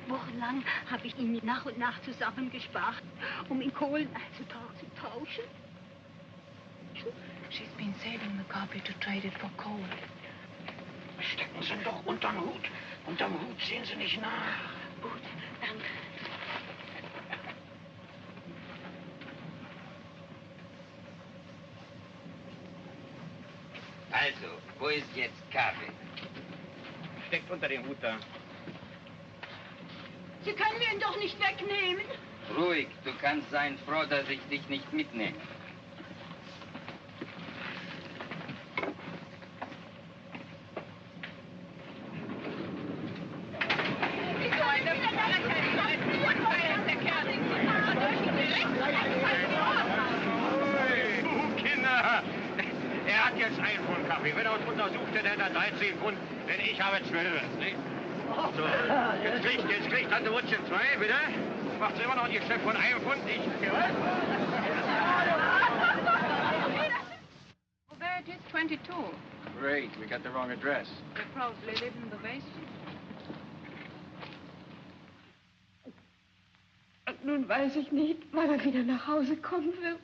Wochenlang habe ich ihn nach und nach zusammengespart, in Kohlen einzutauschen. She's been saving the coffee to trade it for coal. Stecken Sie doch unterm Hut. Unterm Hut sehen Sie nicht nach. Gut, danke. Also, wo ist jetzt Kaffee? Steckt unter dem Hut da. Sie können mir ihn doch nicht wegnehmen. Ruhig, du kannst sein froh, dass ich dich nicht mitnehme. und untersuchte der 13 Pfund, denn ich habe 12. Nicht? So, jetzt kriegt Tante Wutsche 2, bitte. Macht sie immer noch ein Geschäft von 1 Pfund. Oh, there it is, 22. Great, we got the wrong address. They probably live in the basement. Nun weiß ich nicht, wann wieder nach Hause kommen wird.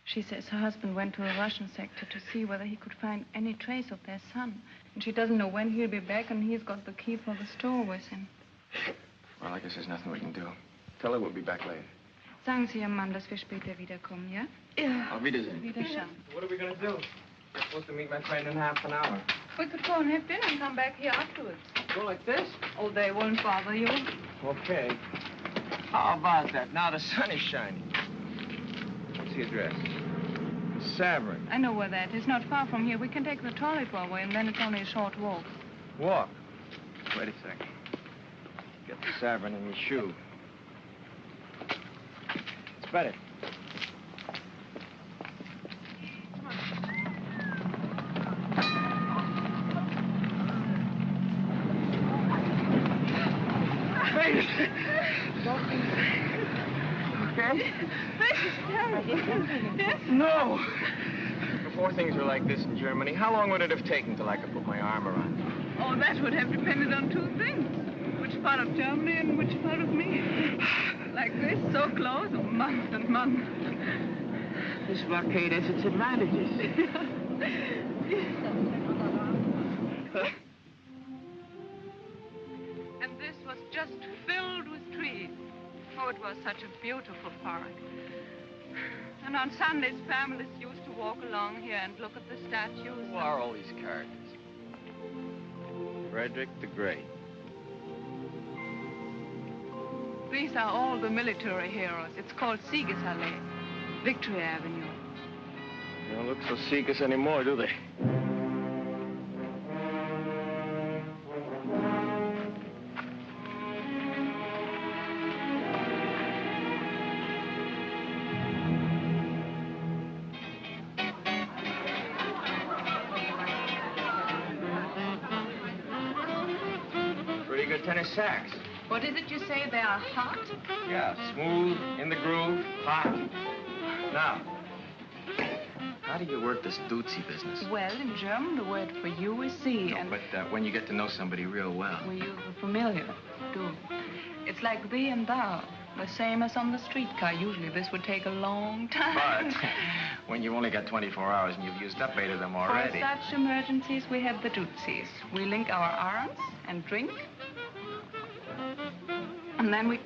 She says her husband went to a Russian sector to see whether he could find any trace of their son. And she doesn't know when he'll be back, and he's got the key for the store with him. Well, I guess there's nothing we can do. Tell her we'll be back later. Sagen Sie Ihrem Mann, dass wir später wiederkommen, ja? Ja. Auf Wiedersehen. Wiederschauen. What are we going to do? We're supposed to meet my friend in half an hour. We could go and have dinner and come back here afterwards. Go like this? Oh, they won't bother you. Okay. How about that? Now the sun is shining. What's the address? Savern. I know where that is. Not far from here. We can take the trolley forward, and then it's only a short walk. Walk. Wait a second. Get the Savern in your shoe. It's better. Wait. Okay? No! Before things were like this in Germany, how long would it have taken till I could put my arm around you? Oh, that would have depended on two things. Which part of Germany and which part of me. Like this, so close, oh, months and months. This blockade has its advantages. And this was just filled with trees. Oh, it was such a beautiful park. And on Sundays, families used to walk along here and look at the statues. Who are all these characters? Frederick the Great. These are all the military heroes. It's called Siegesallee, Victory Avenue. They don't look so Sieges anymore, do they? Pretty good tennis sacks. What is it you say? They are hot? Yeah, smooth, in the groove, hot. Now, how do you work this Dutzy business? Well, in German, the word for you is Sie. No, and but when you get to know somebody real well. we use the familiar, do. It's like thee and thou, the same as on the streetcar. Usually this would take a long time. But when you've only got 24 hours and you've used up 8 of them already. For such emergencies, we have the Dutzys. We link our arms and drink. And then we...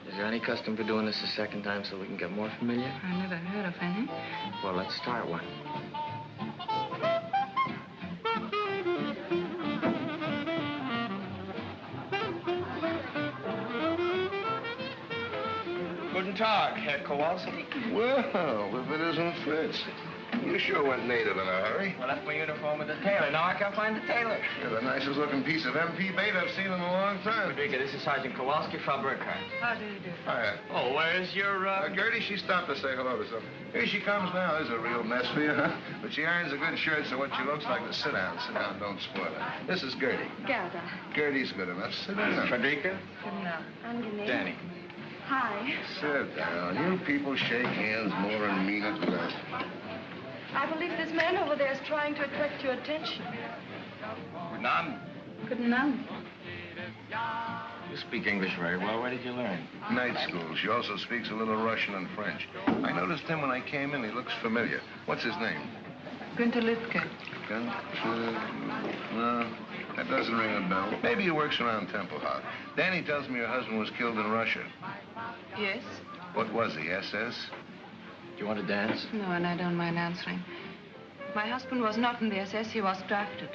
Is there any custom for doing this a second time so we can get more familiar? I never heard of any. Well, let's start one. Guten Tag, Herr Kowalski. Well, if it isn't Fritz. You sure went native in a hurry. I left my uniform with the tailor. Now I can't find the tailor. You're the nicest looking piece of MP bait I've seen in a long time. Rodriguez, this is Sergeant Kowalski, Frau Burkhardt. How do you do? Hiya. Oh, where's your, Gertie, she stopped to say hello to something. Here she comes now. There's a real mess for you, huh? But she irons a good shirt, so what she looks like is sit down, don't spoil it. This is Gertie. Gerda. Gertie's good enough. Sit down. Frederica? Good enough. Angenehm. Danny. Hi. Sit down. You people shake hands more and mean it less. I believe this man over there is trying to attract your attention. Guten Abend. Guten Abend. You speak English very well. Where did you learn? Night school. She also speaks a little Russian and French. I noticed him when I came in. He looks familiar. What's his name? Günther Lübke. No, that doesn't ring a bell. Maybe he works around Tempelhof. Danny tells me your husband was killed in Russia. Yes? What was he, SS? Do you want to dance? No, and I don't mind answering. My husband was not in the SS. He was drafted.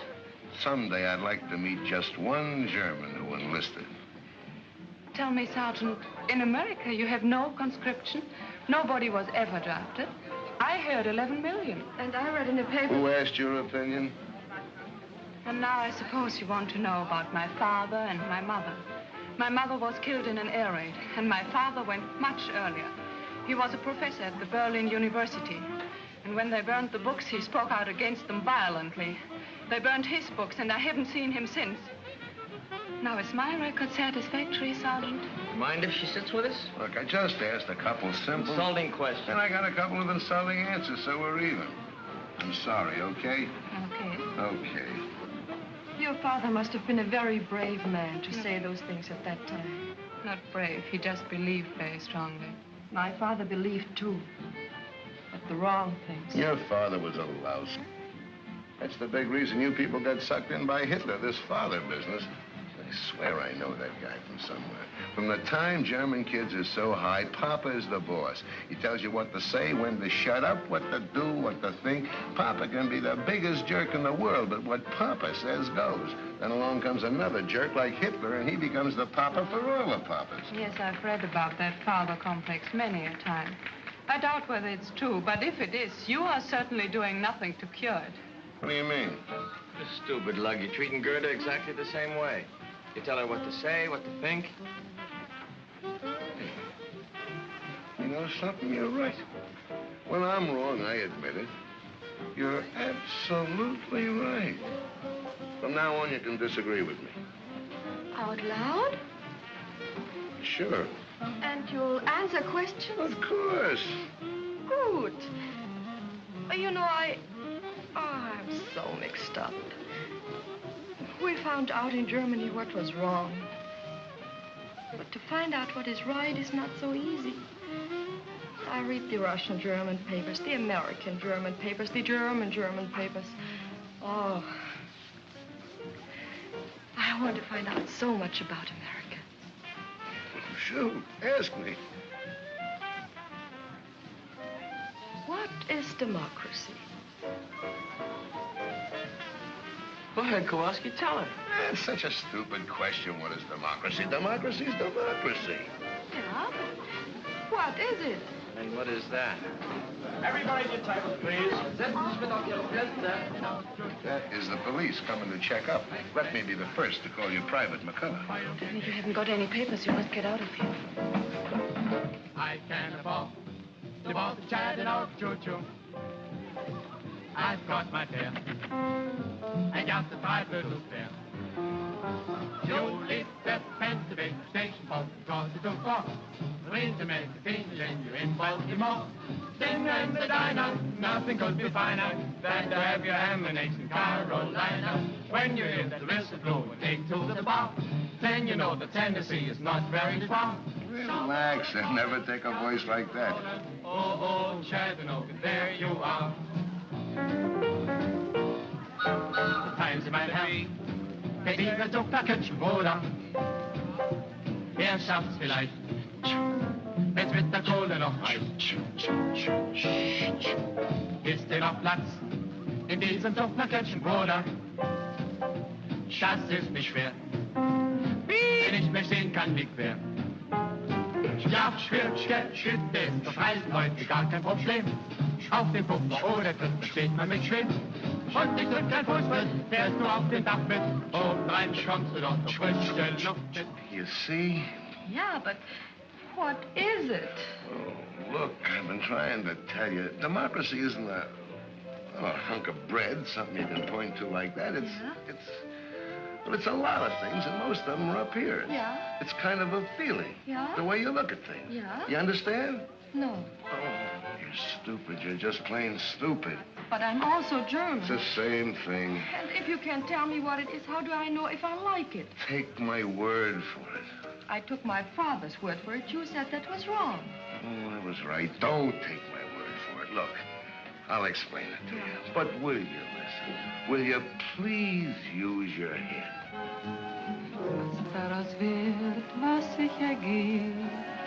Someday I'd like to meet just one German who enlisted. Tell me, Sergeant, in America you have no conscription? Nobody was ever drafted? I heard 11 million. And I read in the paper... Who asked your opinion? And now I suppose you want to know about my father and my mother. My mother was killed in an air raid, and my father went much earlier. He was a professor at the Berlin University. And when they burned the books, he spoke out against them violently. They burned his books, and I haven't seen him since. Now, is my record satisfactory, Sergeant? Mind if she sits with us? Look, I just asked a couple simple... Insulting questions. And I got a couple of insulting answers, so we're even. I'm sorry, okay? Okay. Okay. Your father must have been a very brave man to say those things at that time. Not brave. He just believed very strongly. My father believed, too. But the wrong things. Your father was a louse. That's the big reason you people got sucked in by Hitler, this father business. I swear I know that guy from somewhere. From the time German kids are so high, Papa is the boss. He tells you what to say, when to shut up, what to do, what to think. Papa can be the biggest jerk in the world, but what Papa says goes. Then along comes another jerk like Hitler, and he becomes the Papa for all the Papas. Yes, I've read about that father complex many a time. I doubt whether it's true, but if it is, you are certainly doing nothing to cure it. What do you mean? You stupid lug. You're treating Gerda exactly the same way. You tell her what to say, what to think. You know something? You're right. When I'm wrong, I admit it. You're absolutely right. From now on, you can disagree with me. Out loud? Sure. And you'll answer questions? Of course. Good. You know, I'm so mixed up. We found out in Germany what was wrong. But to find out what is right is not so easy. I read the Russian German papers, the American German papers, the German papers. Oh. I want to find out so much about America. Shoot, ask me. What is democracy? Go ahead, Kowalski, tell her. That's such a stupid question. What is democracy? Democracy's democracy. Yeah? What is it? And what is that? Everybody get titles, please. That is the police coming to check up. Let me be the first to call you Private McCullough. You haven't got any papers. You must get out of here. I can afford to walk the chat and out choo-choo. I've got my fare. I got the $5 fare. Julie's the Pennsylvania station post because it's so far. When to make a scene, then you're in Baltimore. Dinner in the diner, nothing could be finer than to have your ammunition in Carolina. When you hear the whistle blow and take to the bar, then you know that Tennessee is not very far. Relax and never take a voice like that. Oh, Chattanooga, there you are. Teilen Sie mein Herr, wer dieser Zuckerkitchen oder? Wer schafft's vielleicht? Wenn's mit der Kohle noch reicht. Ist dir noch Platz in diesem Zuckerkitchen, Bruder? Das ist nicht schwer. Wenn ich mich sehen kann, wie quer. Ja, schwirrt, schütt ist, doch reisen heute gar kein Problem. Auf dem Pumper oder Tritt steht man mit Schwind. Und ich drück kein Fußball, fährst du auf den Dach mit. Obendrein bekommst du dort noch frische Luft mit. You see? Yeah, but what is it? Oh, look, I've been trying to tell you. Democracy isn't a hunk of bread, something you can point to like that. It's a lot of things, and most of them are up here. Yeah? It's kind of a feeling. Yeah? The way you look at things. Yeah? You understand? No. Oh, you're stupid. You're just plain stupid. But I'm also German. It's the same thing. And if you can't tell me what it is, how do I know if I like it? Take my word for it. I took my father's word for it. You said that was wrong. Oh, I was right. Don't take my word for it. Look, I'll explain it to you. But will you listen? Will you please use your head? Was daraus wird, was sich ergibt,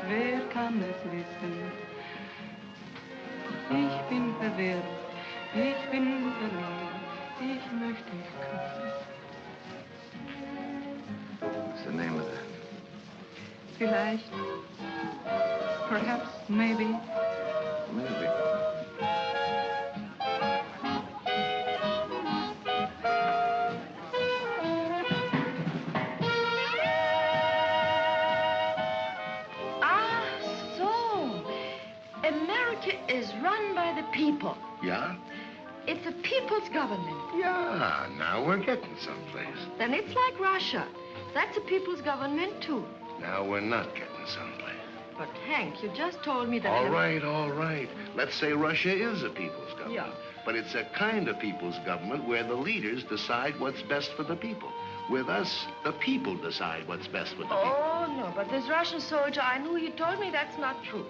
wer kann es wissen? Ich bin verwirrt, ich bin verloren, ich möchte dich küssen. What's the name of that? Vielleicht, perhaps, maybe. Maybe. Ah, so. America is run by the people. Yeah? It's a people's government. Yeah, now we're getting someplace. Then it's like Russia. That's a people's government, too. Now we're not getting someplace. But, Hank, you just told me that... All right. Let's say Russia is a people's government. Yeah. But it's a kind of people's government where the leaders decide what's best for the people. With us, the people decide what's best for the people. Oh, no, but this Russian soldier I knew, he told me that's not true.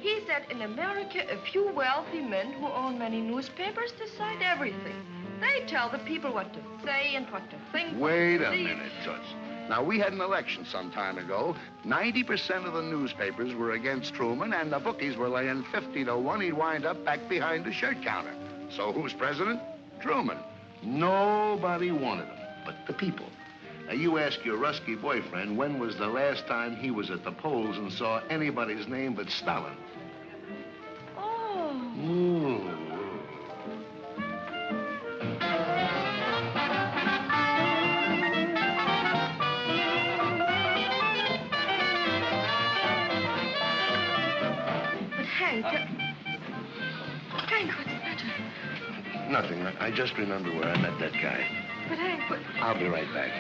He said in America, a few wealthy men who own many newspapers decide everything. They tell the people what to say and what to think. Wait a minute, Toots. Now, we had an election some time ago. 90% of the newspapers were against Truman, and the bookies were laying 50 to 1 he'd wind up back behind the shirt counter. So who's president? Truman. Nobody wanted him but the people. Now, you ask your Rusky boyfriend when was the last time he was at the polls and saw anybody's name but Stalin. Oh. Ooh. Hank, what's the matter? Nothing. I just remember where I met that guy. But Hank, what... I'll be right back.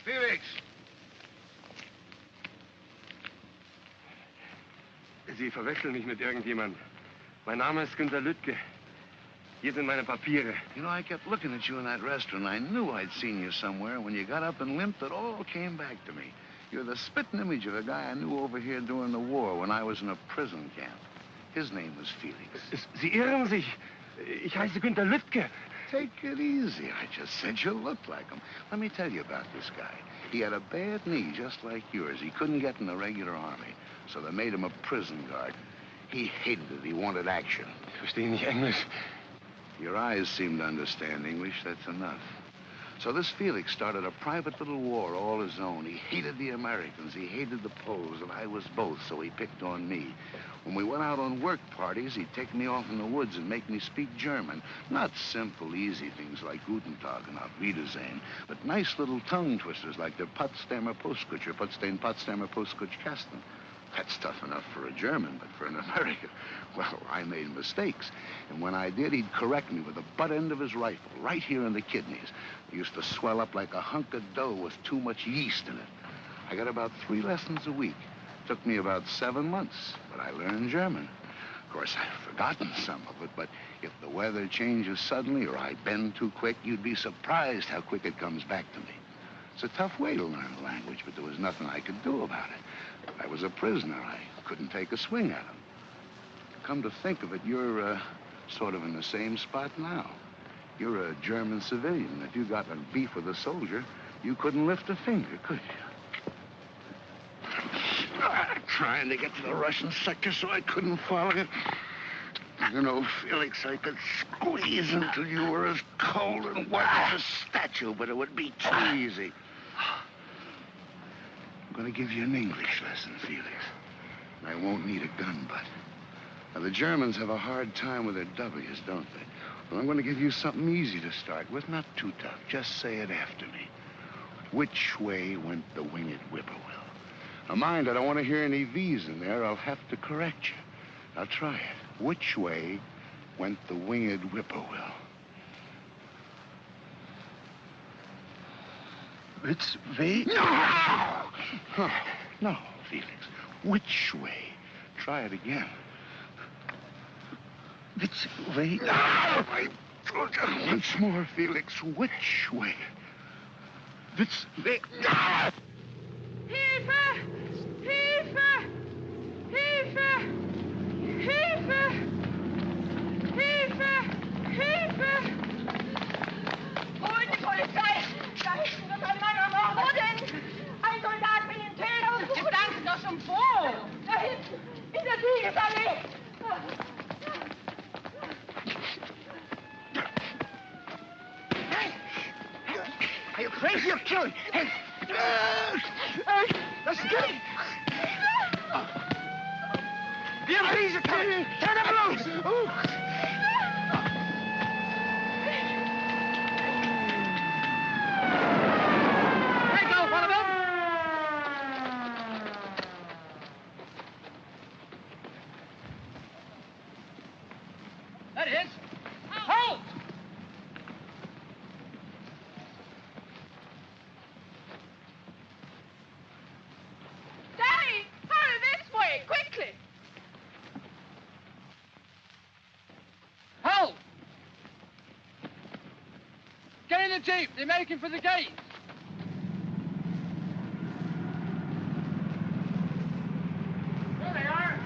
Felix! Sie verwechseln mich mit irgendjemand. Mein Name ist Günter Lüttke. Hier sind meine Papiere. You know, I kept looking at you in that restaurant. I knew I'd seen you somewhere. When you got up and limped, it all came back to me. You're the spitting image of a guy I knew over here during the war when I was in a prison camp. His name was Felix. Sie irren sich. Ich heiße Günter Lüttke. Take it easy. I just said you looked like him. Let me tell you about this guy. He had a bad knee just like yours. He couldn't get in the regular army, so they made him a prison guard. He hated it. He wanted action. Ich verstehe nicht Englisch. Your eyes seem to understand English. That's enough. So this Felix started a private little war all his own. He hated the Americans. He hated the Poles, and I was both, so he picked on me. When we went out on work parties, he'd take me off in the woods and make me speak German. Not simple, easy things like Guten Tag and Auf Wiedersehen, but nice little tongue twisters like the Potsdamer Postkutcher, Potsdamer Postkutschkasten. That's tough enough for a German, but for an American, well, I made mistakes. And when I did, he'd correct me with the butt end of his rifle, right here in the kidneys. They used to swell up like a hunk of dough with too much yeast in it. I got about 3 lessons a week. Took me about 7 months, but I learned German. Of course, I've forgotten some of it, but if the weather changes suddenly or I bend too quick, you'd be surprised how quick it comes back to me. It's a tough way to learn a language, but there was nothing I could do about it. I was a prisoner. I couldn't take a swing at him. Come to think of it, you're sort of in the same spot now. You're a German civilian. If you got in beef with a soldier, you couldn't lift a finger, could you? Trying to get to the Russian sector so I couldn't follow it. You know, Felix, I could squeeze until you were as cold and white as a statue, but it would be too easy. I'm going to give you an English lesson, Felix. I won't need a gun butt. Now, the Germans have a hard time with their W's, don't they? Well, I'm going to give you something easy to start with, not too tough. Just say it after me. Which way went the winged whippoorwill? Now, mind, I don't want to hear any V's in there. I'll have to correct you. Now, try it. Which way went the winged whippoorwill? Which way? No! Oh, no, Felix. Which way? try it again. This way. My throat. Once more, Felix. Which way? This way. Hilfe! Hilfe! Hilfe! Hilfe! Hilfe! Hilfe! Hol die Polizei! Da hinten wird ein Mann ermordet! Wo denn? Ein Soldat will ihn töten! Jetzt sagen Sie doch schon wo! Da hinten, in der Siegesallee! Are you crazy? You'll kill him. Hey! Let's get him! The MPs are coming! Turn them loose! There you go, one of them! That is. Halt! Danny! Hurry this way, quickly! Halt! Get in the jeep. They're making for the gate. There they are.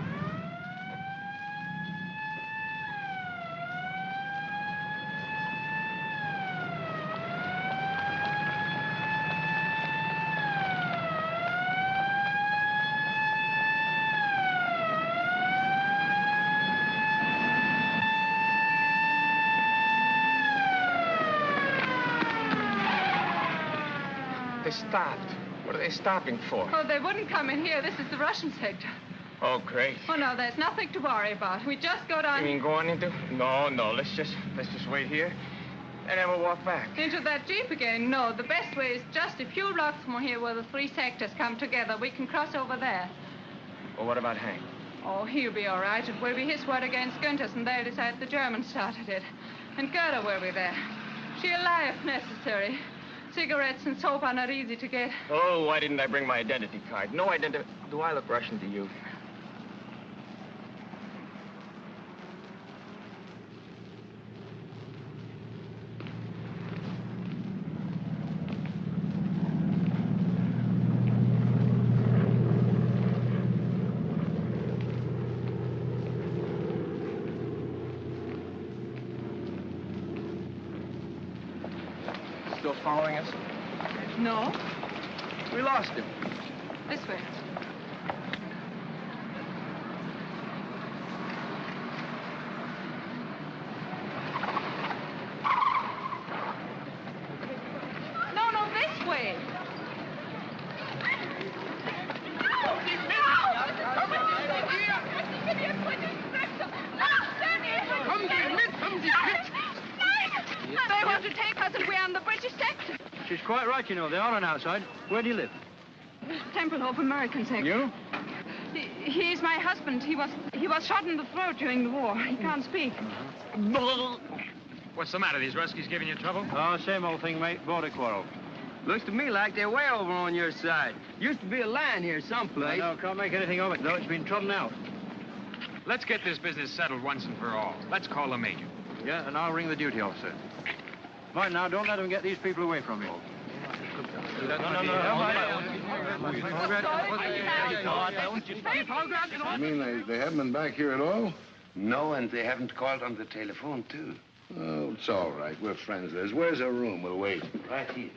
They stopped. What are they stopping for? Oh, they wouldn't come in here. This is the Russian sector. Oh, great. Oh, no, there's nothing to worry about. We just go down... You mean going into? No, let's just wait here. And then we'll walk back. Into that jeep again? No, the best way is just a few blocks from here where the three sectors come together. We can cross over there. Well, what about Hank? Oh, he'll be all right. It will be his word against Günther's, and they'll decide the Germans started it. And Gerda will be there. She'll lie if necessary. Cigarettes and soap are not easy to get. Oh, why didn't I bring my identity card? No identity. Do I look Russian to you? Still following us? No? We lost him. This way. No, this way. They want to take us and we're on the British sector. She's quite right, you know. They're on outside. Where do you live? Tempelhof, American sector. You? He's my husband. He was shot in the throat during the war. He can't speak. What's the matter? These Ruskies giving you trouble? Oh, same old thing, mate. Border quarrel. Looks to me like they're way over on your side. Used to be a line here someplace. No, can't make anything of it, though. It's been trodden out. Let's get this business settled once and for all. Let's call the major. Yeah, and I'll ring the duty officer. Mind now, don't let them get these people away from you. You mean they haven't been back here at all? No, and they haven't called on the telephone, too. Oh, it's all right. We're friends, Liz. Where's our room? We'll wait. Right here.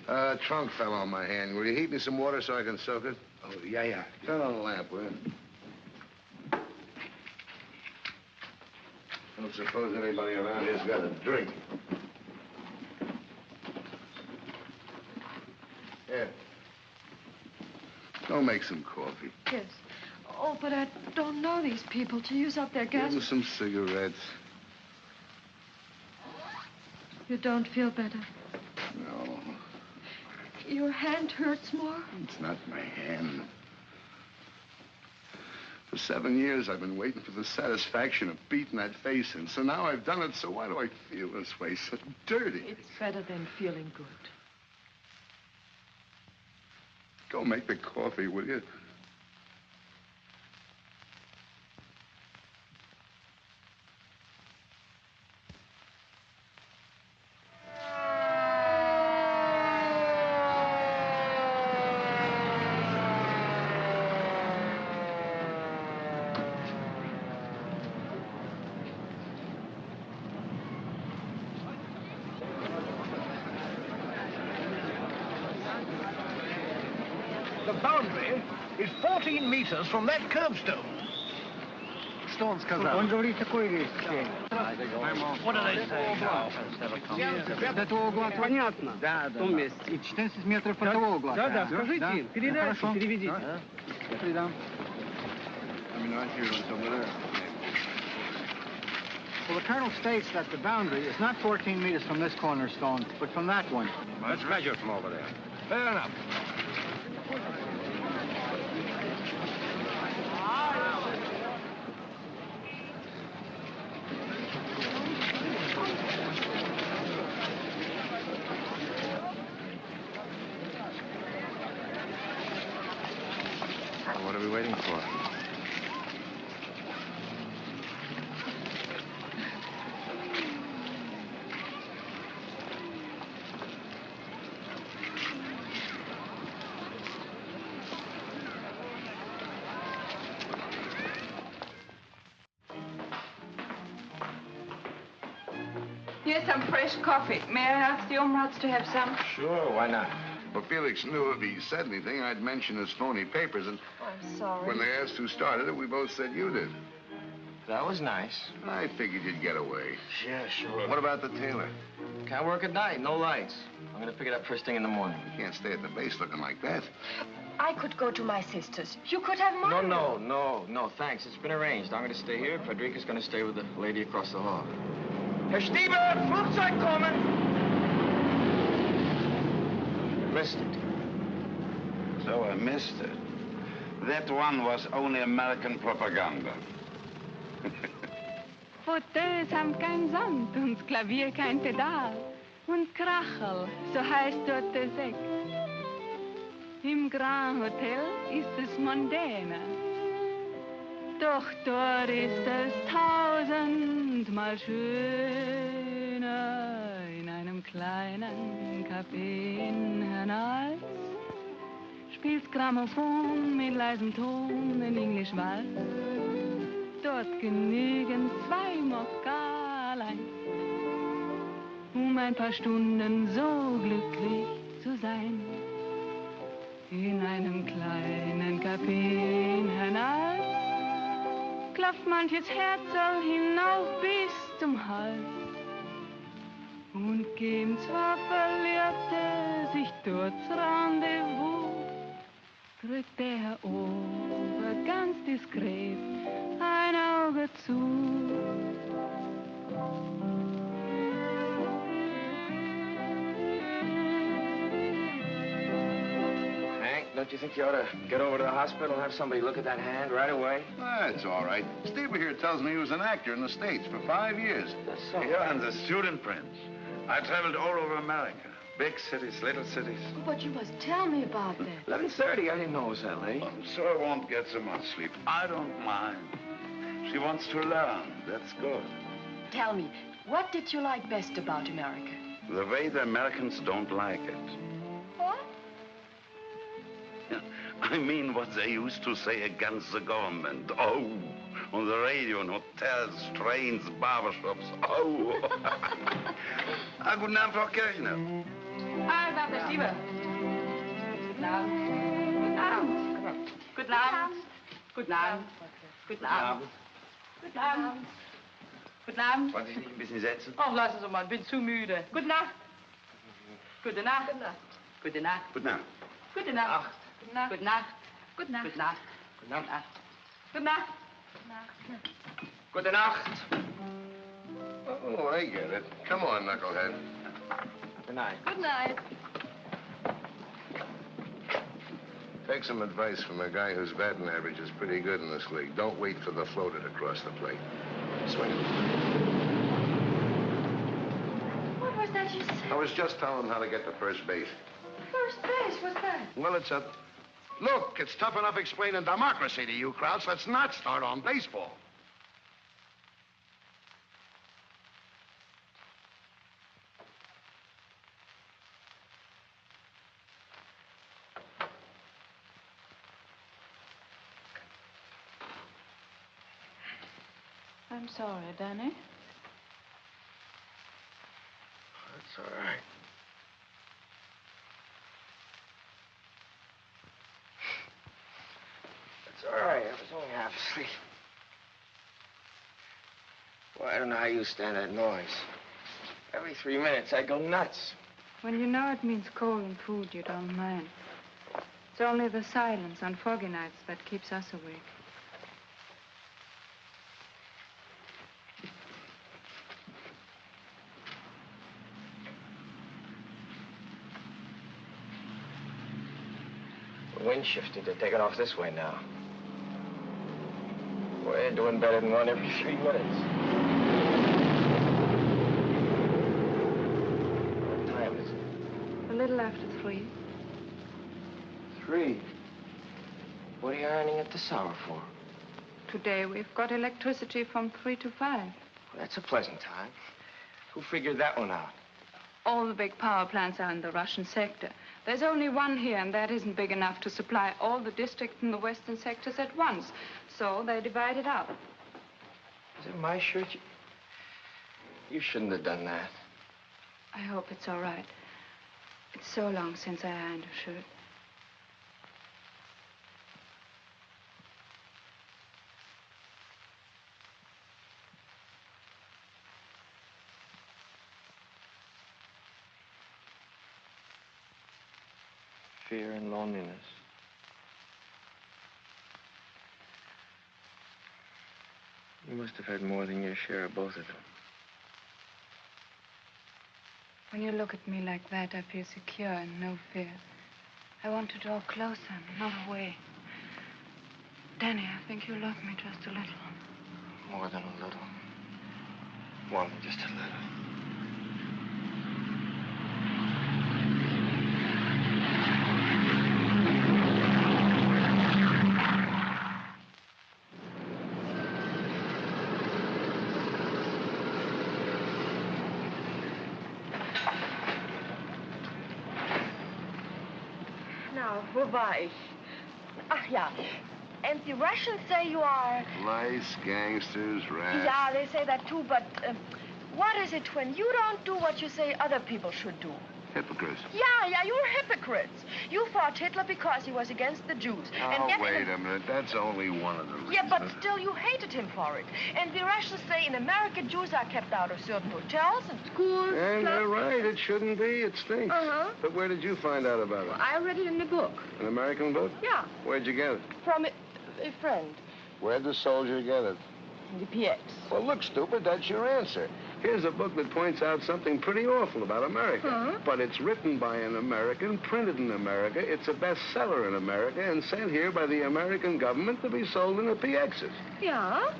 Oh. Trunk fell on my hand. Will you heat me some water so I can soak it? Oh, yeah. Turn on the lamp, will you? Don't suppose anybody around here's got a drink. Here. Go make some coffee. Yes. Oh, but I don't know these people to use up their gas. Give them some cigarettes. You don't feel better? No. Your hand hurts more? It's not my hand. For 7 years, I've been waiting for the satisfaction of beating that face in. So now I've done it, so why do I feel this way? So dirty. It's better than feeling good. Go make the coffee, will you? The boundary is 14 meters from that curbstone. Что он сказал? Он говорит такой вещь. What do they say? От этого угла понятно. Да, в том месте. И 14 метров от того угла. Да, скажите им, передайте, переведите. Я передам. Well, the colonel states that the boundary is not 14 meters from this cornerstone, but from that one. Let's measure from over there. Fair enough. What are we waiting for? Here's some fresh coffee. May I ask the Umrats to have some? Sure, why not? Well, Felix knew if he said anything, I'd mention his phony papers, and I'm sorry. when they asked who started it, we both said you did. That was nice. I figured you'd get away. Yeah, sure. What about the tailor? Can't work at night, no lights. I'm gonna pick it up first thing in the morning. You can't stay at the base looking like that. I could go to my sister's. You could have mine. No, thanks. It's been arranged. I'm gonna stay here. Frederica's gonna stay with the lady across the hall. Herr Stiebe, Flugzeug kommen! Missed it. So I missed it. That one was only American propaganda. Fauteuils haben kein Sand und das Klavier kein Pedal. Und Krachel, so heißt dort der Sekt. Im Grand Hotel ist es mondäner. Doch dort ist es tausendmal schöner in einem kleinen Café in Hernals. Spielt Grammophon mit leisem Ton in Englisch Walz. Dort genügen 2 Mokalein, ein paar Stunden so glücklich zu sein. In einem kleinen Café in Hernals klopft manches Herz so hinauf bis zum Hals. Und geben zwar Verliebte sich dort Rendezvous, drückt der Herr Ober ganz diskret ein Auge zu. Don't you think you ought to get over to the hospital and have somebody look at that hand right away? That's all right. Steve here tells me he was an actor in the States for 5 years. That's so. Yeah, and the student prince. I traveled all over America. Big cities, little cities. Oh, but you must tell me about that. 11:30, I didn't know it was that late. So I won't get so much sleep. I don't mind. She wants to learn. That's good. Tell me, what did you like best about America? The way the Americans don't like it. What? I mean what they used to say against the government. Oh, on the radio, in hotels, trains, barbershops. Oh. Guten Abend, Frau Kirchner. Hi, Dr. Stieber. Guten Abend. Guten Abend. Guten Abend. Guten Abend. Guten Abend. Guten Abend. Guten Abend. Wollen Sie sich nicht ein bisschen setzen? Oh, lassen Sie mal, ich bin zu müde. Gute Nacht. Gute Nacht. Gute Nacht. Gute Nacht. Gute Nacht. Gute Nacht. Gute Nacht. Gute Nacht. Gute Nacht. Gute Nacht. Gute Nacht. Gute Nacht. Oh, I get it. Come on, knucklehead. Good night. Good night. Take some advice from a guy whose batting average is pretty good in this league. Don't wait for the floater to cross the plate. Swing it. What was that you said? I was just telling him how to get to first base. First base, what's that? Well, it's a Look, it's tough enough explaining democracy to you, Krauts. Let's not start on baseball. I'm sorry, Danny. That's all right. That's all right. I was only half asleep. Boy, I don't know how you stand that noise. Every 3 minutes, I go nuts. When you know it means cold and food, you don't mind. It's only the silence on foggy nights that keeps us awake. The wind shifted. They take it off this way now. Boy, they're doing better than one every 3 minutes. What time is it? A little after 3. 3? What are you ironing at this hour for? Today we've got electricity from 3 to 5. Well, that's a pleasant time. Who figured that one out? All the big power plants are in the Russian sector. There's only one here, and that isn't big enough to supply all the districts in the western sectors at once. So they divide it up. Is it my shirt? You shouldn't have done that. I hope it's all right. It's so long since I ironed a shirt. Fear and loneliness. You must have had more than your share of both of them. When you look at me like that, I feel secure and no fear. I want to draw closer, not away. Danny, I think you love me just a little. More than a little. More than just a little. Now, wo war ich? Ach ja. And the Russians say you are... Lice, gangsters, rats. Yeah, they say that too, but what is it when you don't do what you say other people should do? Hypocrites. Yeah, you're hypocrites. You fought Hitler because he was against the Jews. Oh, and yet wait a minute. That's only one of the reasons. Yeah, but still you hated him for it. And the Russians say in America, Jews are kept out of certain hotels and schools. And they're clubs. right. It shouldn't be. It stinks. Uh-huh. But where did you find out about it? I read it in a book. An American book? Yeah. Where'd you get it? From a friend. Where'd the soldier get it? The PX. Well, look, stupid, that's your answer. Here's a book that points out something pretty awful about America. Huh? But it's written by an American, printed in America, it's a bestseller in America, and sent here by the American government to be sold in the PXs. Yeah?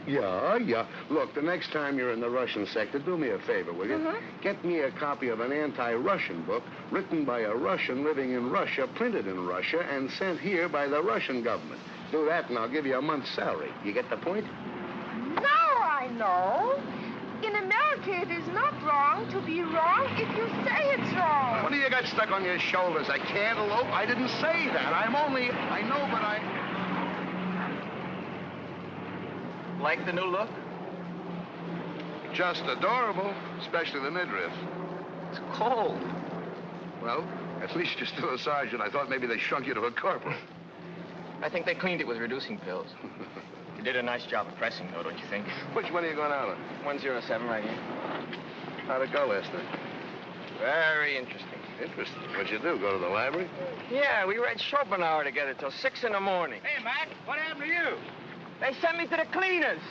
Yeah. Look, the next time you're in the Russian sector, do me a favor, will you? Uh-huh. Get me a copy of an anti-Russian book written by a Russian living in Russia, printed in Russia, and sent here by the Russian government. Do that, and I'll give you a month's salary. You get the point? Now I know. In America, it is not wrong to be wrong if you say it's wrong. What do you got stuck on your shoulders? A cantaloupe? I didn't say that. I know, but I... Like the new look? Just adorable, especially the midriff. It's cold. Well, at least you're still a sergeant. I thought maybe they shrunk you to a corporal. I think they cleaned it with reducing pills. They did a nice job of pressing, though, don't you think? Which one are you going out on? 107 right here. How'd it go last night? Very interesting. Interesting. What'd you do, go to the library? Yeah, we read Schopenhauer together till 6 in the morning. Hey, Mac, what happened to you? They sent me to the cleaners.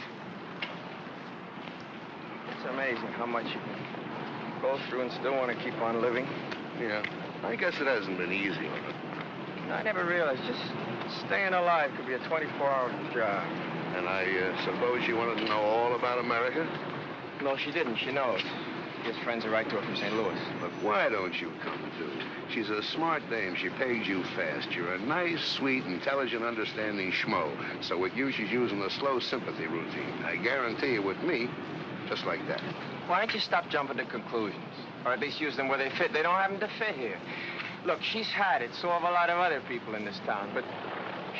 It's amazing how much you can go through and still want to keep on living. Yeah. I guess it hasn't been easy on it. I never realized just staying alive could be a 24-hour job. And I suppose you wanted to know all about America? No, she didn't. She knows. His friends will write to her from St. Louis. Look, why don't you come, too? She's a smart dame. She pegs you fast. You're a nice, sweet, intelligent, understanding schmo. So with you, she's using the slow sympathy routine. I guarantee you with me, just like that. Why don't you stop jumping to conclusions? Or at least use them where they fit. They don't happen to fit here. Look, she's had it. So have a lot of other people in this town. But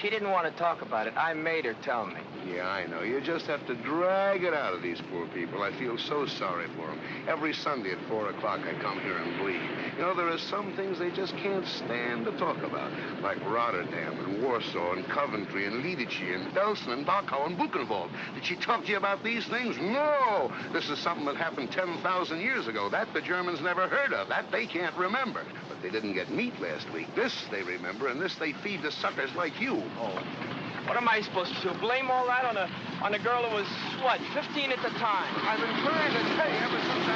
she didn't want to talk about it. I made her tell me. Yeah, I know. You just have to drag it out of these poor people. I feel so sorry for them. Every Sunday at 4 o'clock, I come here and bleed. You know, there are some things they just can't stand to talk about, like Rotterdam and Warsaw and Coventry and Lidice and Belsen and Dachau and Buchenwald. Did she talk to you about these things? No! This is something that happened 10,000 years ago. That the Germans never heard of. That they can't remember. But they didn't get meat last week. This they remember, and this they feed to suckers like you. Oh. What am I supposed to do? Blame all that on a girl who was, what, 15 at the time? I've been trying to tell you ever since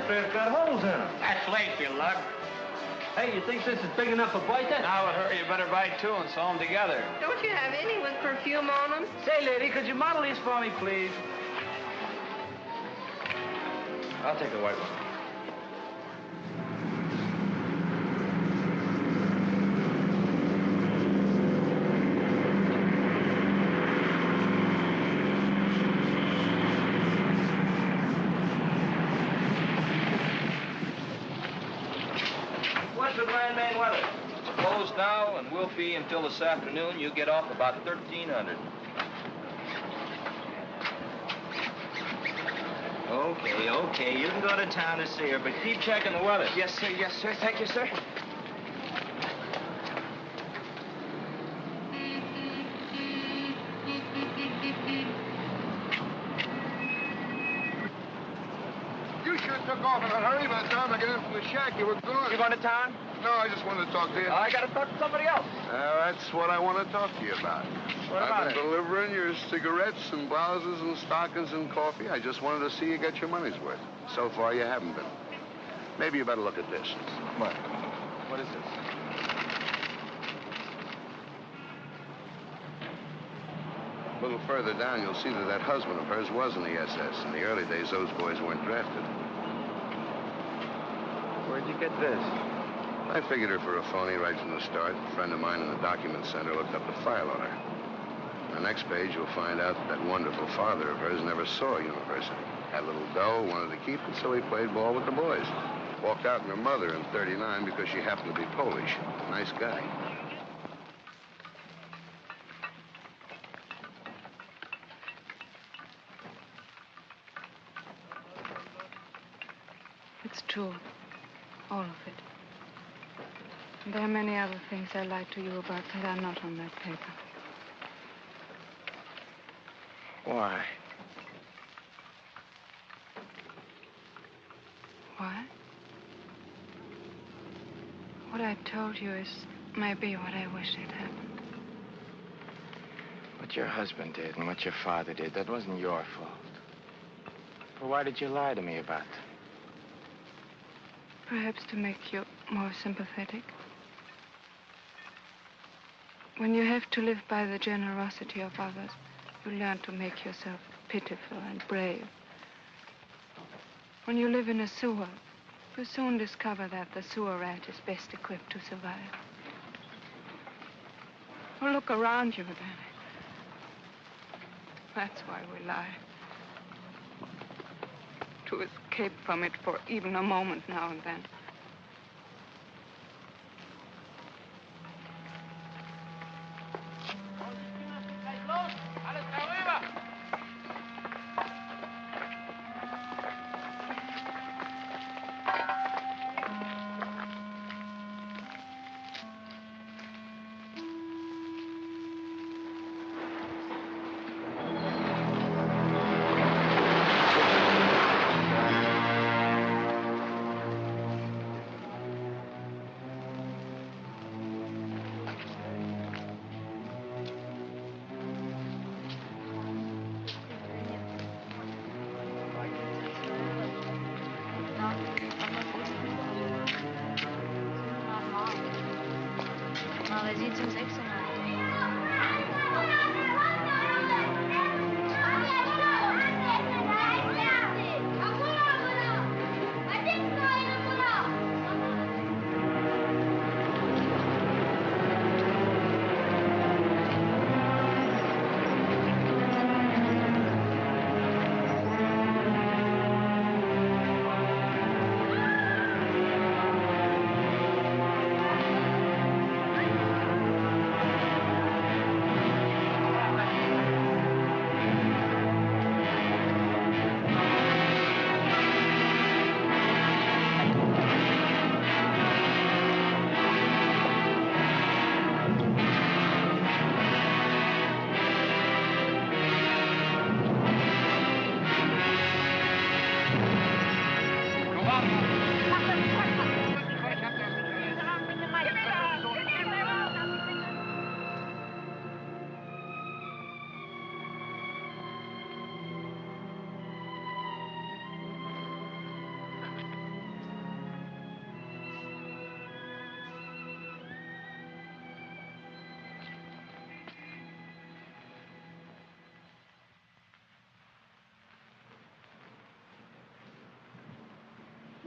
It's got holes in them. That's late, you lug. Hey, you think this is big enough for biting? Now, hurry, you better buy two and sew them together. Don't you have any with perfume on them? Say, lady, could you model these for me, please? I'll take the white one. What's the Grand Main weather? Closed now and will be until this afternoon. You get off about 1300. Okay. You can go to town to see her, but keep checking the weather. Yes, sir. Yes, sir. Thank you, sir. You sure took off in a hurry. By the time I got in from the shack, you were gone. You going to town? No, I just wanted to talk to you. I got to talk to somebody else. That's what I want to talk to you about. What about I've been delivering your cigarettes and blouses and stockings and coffee. I just wanted to see you get your money's worth. So far, you haven't been. Maybe you better look at this. What? What is this? A little further down, you'll see that husband of hers was in the SS. In the early days, those boys weren't drafted. Where'd you get this? I figured her for a phony right from the start. A friend of mine in the document center looked up the file on her. On the next page, you'll find out that wonderful father of hers never saw university. Had a little dough, wanted to keep it, so he played ball with the boys. Walked out on her mother in '39 because she happened to be Polish. Nice guy. It's true. All of it. And there are many other things I lied to you about that are not on that paper. Why? Why? What I told you is maybe what I wish had happened. What your husband did and what your father did, that wasn't your fault. But why did you lie to me about them? Perhaps to make you more sympathetic. When you have to live by the generosity of others, you learn to make yourself pitiful and brave. When you live in a sewer, you soon discover that the sewer rat is best equipped to survive. Well, look around you, Danny. That's why we lie. To escape from it for even a moment now and then.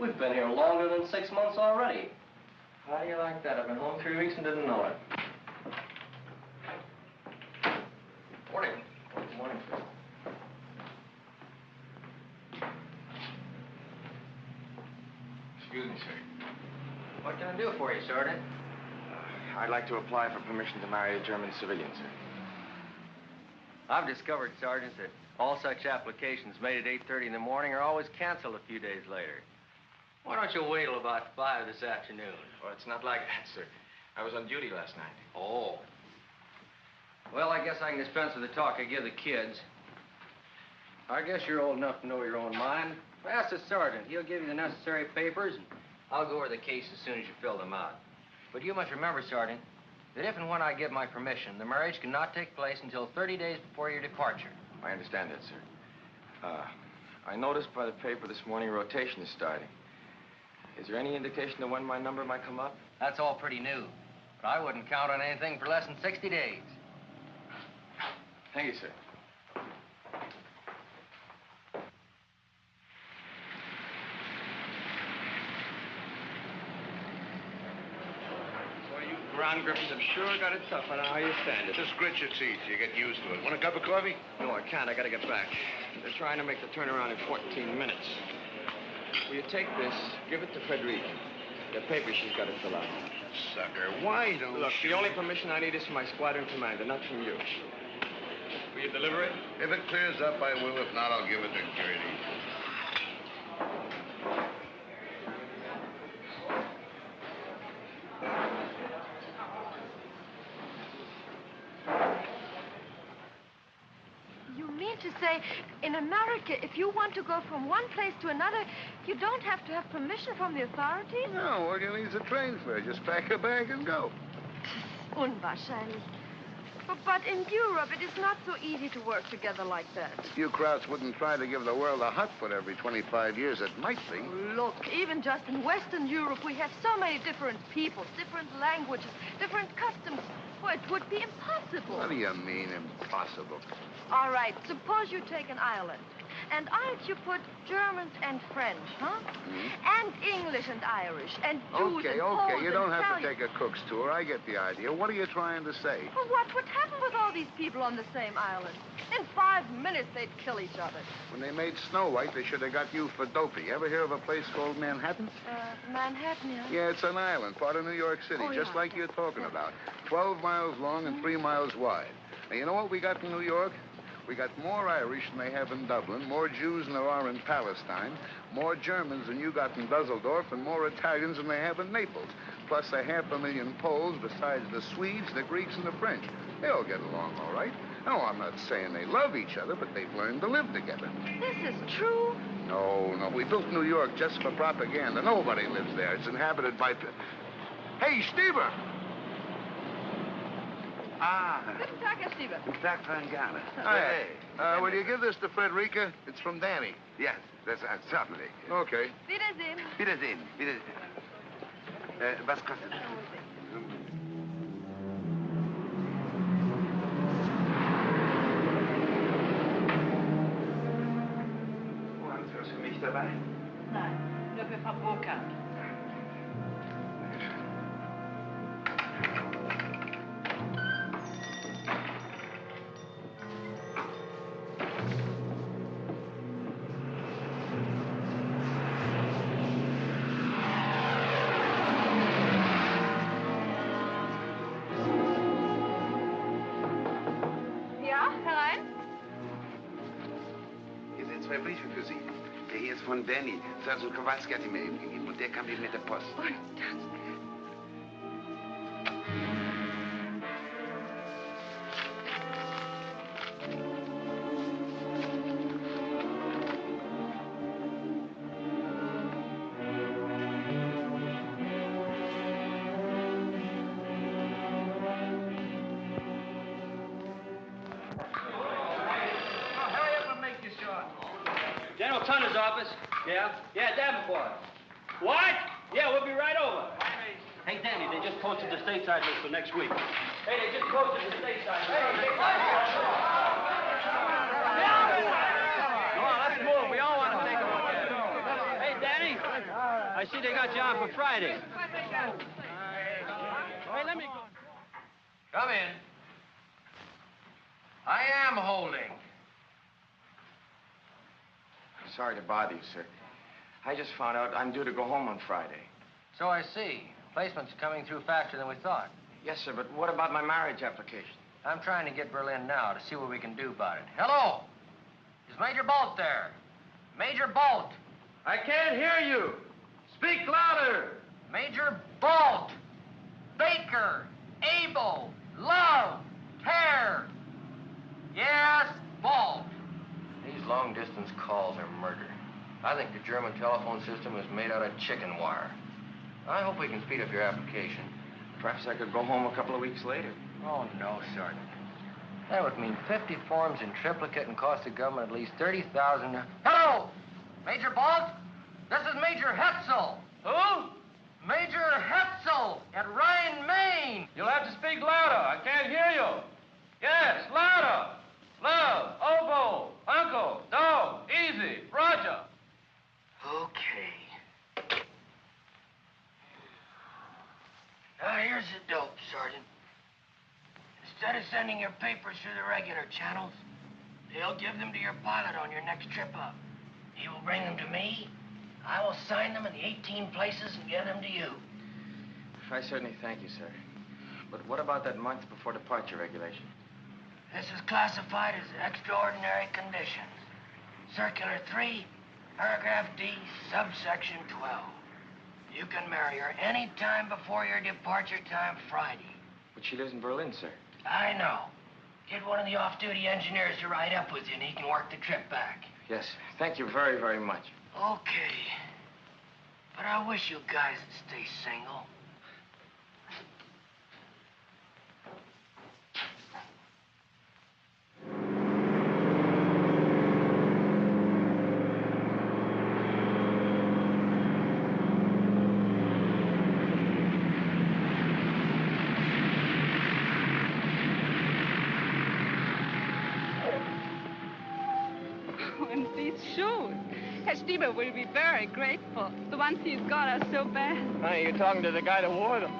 We've been here longer than 6 months already. How do you like that? I've been home 3 weeks and didn't know it. Morning. Morning. Excuse me, sir. What can I do for you, Sergeant? I'd like to apply for permission to marry a German civilian, sir. I've discovered, Sergeant, that all such applications made at 8:30 in the morning are always canceled a few days later. Why don't you wait till about 5 this afternoon? Well, it's not like that, sir. I was on duty last night. Oh. Well, I guess I can dispense with the talk I give the kids. I guess you're old enough to know your own mind. Ask the sergeant. He'll give you the necessary papers, and I'll go over the case as soon as you fill them out. But you must remember, Sergeant, that if and when I give my permission, the marriage cannot take place until 30 days before your departure. I understand that, sir. I noticed by the paper this morning rotation is starting. Is there any indication of when my number might come up? That's all pretty new. But I wouldn't count on anything for less than 60 days. Thank you, sir. Well, you ground grippers have sure got it tough. I don't know how you stand it. Just grit your teeth. You get used to it. Want a cup of coffee? No, I can't. I gotta get back. They're trying to make the turnaround in 14 minutes. Will you take this, give it to Frederica. The paper she's got to fill out. Sucker, why don't Look, you... the only permission I need is from my squadron commander, not from you. Will you deliver it? If it clears up, I will. If not, I'll give it to Gertie. To say, in America, if you want to go from one place to another, you don't have to have permission from the authorities? No, all you need is a train fare. Just pack a bag and go. Unwahrscheinlich. But in Europe, it is not so easy to work together like that. You Krauts wouldn't try to give the world a hot foot every 25 years. It might be. Look, even just in Western Europe, we have so many different peoples, different languages, different customs. Well, it would be impossible. What do you mean, impossible? All right, suppose you take an island. And aren't you put Germans and French, huh? And English and Irish, and Jews and Poles Okay, you don't and have to Italians. take a cook's tour. I get the idea. What are you trying to say? Well, what would happen with all these people on the same island? In 5 minutes, they'd kill each other. When they made Snow White, they should have got you for Dopey. Ever hear of a place called Manhattan? Manhattan, yeah? Yeah, it's an island, part of New York City, just like you're talking about. 12 miles long and 3 miles wide. Now, you know what we got in New York? We got more Irish than they have in Dublin, more Jews than there are in Palestine, more Germans than you got in Dusseldorf, and more Italians than they have in Naples. Plus 500,000 Poles besides the Swedes, the Greeks, and the French. They all get along all right. No, I'm not saying they love each other, but they've learned to live together. This is true? No. We built New York just for propaganda. Nobody lives there. It's inhabited by... Hey, Stieber! Ah. Guten Tag, Herr Stieber. Guten Tag, Van Gala. Hey, will you give this to Frederica? It's from Danny. Yes, that's certainly. Okay. Wiedersehen. Wiedersehen. Was kostet das? Haben Sie was für mich dabei? Nein, nur für Frau Burkhardt. Ja, herein? Hier sind 2 Briefe für Sie. Der hier ist von Danny. Sergeant Kowalski hat ihn mir eben gegeben. Und der kam eben mit der Post. Oh, danke. General Tunner's office. Yeah? Yeah, Davenport. What? Yeah, we'll be right over. Hey, Danny, they just posted the stateside list for next week. Hey, they just posted the stateside list. Come on, let's move. We all want to take a look at it. Hey, Danny. see they got you on for Friday. Hey, let me go. Come in. I am holding. Sorry to bother you, sir. I just found out I'm due to go home on Friday. So I see. Placement's coming through faster than we thought. Yes, sir, but what about my marriage application? I'm trying to get Berlin now to see what we can do about it. Hello? Is Major Bolt there? Major Bolt! I can't hear you. Speak louder. Major Bolt! Baker! Abel! Love! Tear! Yes, Bolt! These long-distance calls are murder. I think the German telephone system is made out of chicken wire. I hope we can speed up your application. Perhaps I could go home a couple of weeks later. Oh, no, Sergeant. That would mean 50 forms in triplicate and cost the government at least $30,000. Hello! Major Bolt? This is Major Hetzel. Who? Major Hetzel at Rhine, Maine. You'll have to speak louder. I can't hear you. Yes, louder. Love, oboe, uncle, dog, easy, Roger. Okay. Now, here's the dope, Sergeant. Instead of sending your papers through the regular channels, they'll give them to your pilot on your next trip up. He will bring them to me. I will sign them in the 18 places and get them to you. I certainly thank you, sir. But what about that month before departure regulation? This is classified as extraordinary conditions. Circular 3, paragraph D, subsection 12. You can marry her any time before your departure time Friday. But she lives in Berlin, sir. I know. Get one of the off-duty engineers to ride up with you and he can work the trip back. Yes, thank you very, very much. Okay. But I wish you guys would stay single. And these shoes. Herr Stieber will be very grateful. The ones he's got are so bad. Honey, you're talking to the guy that wore them.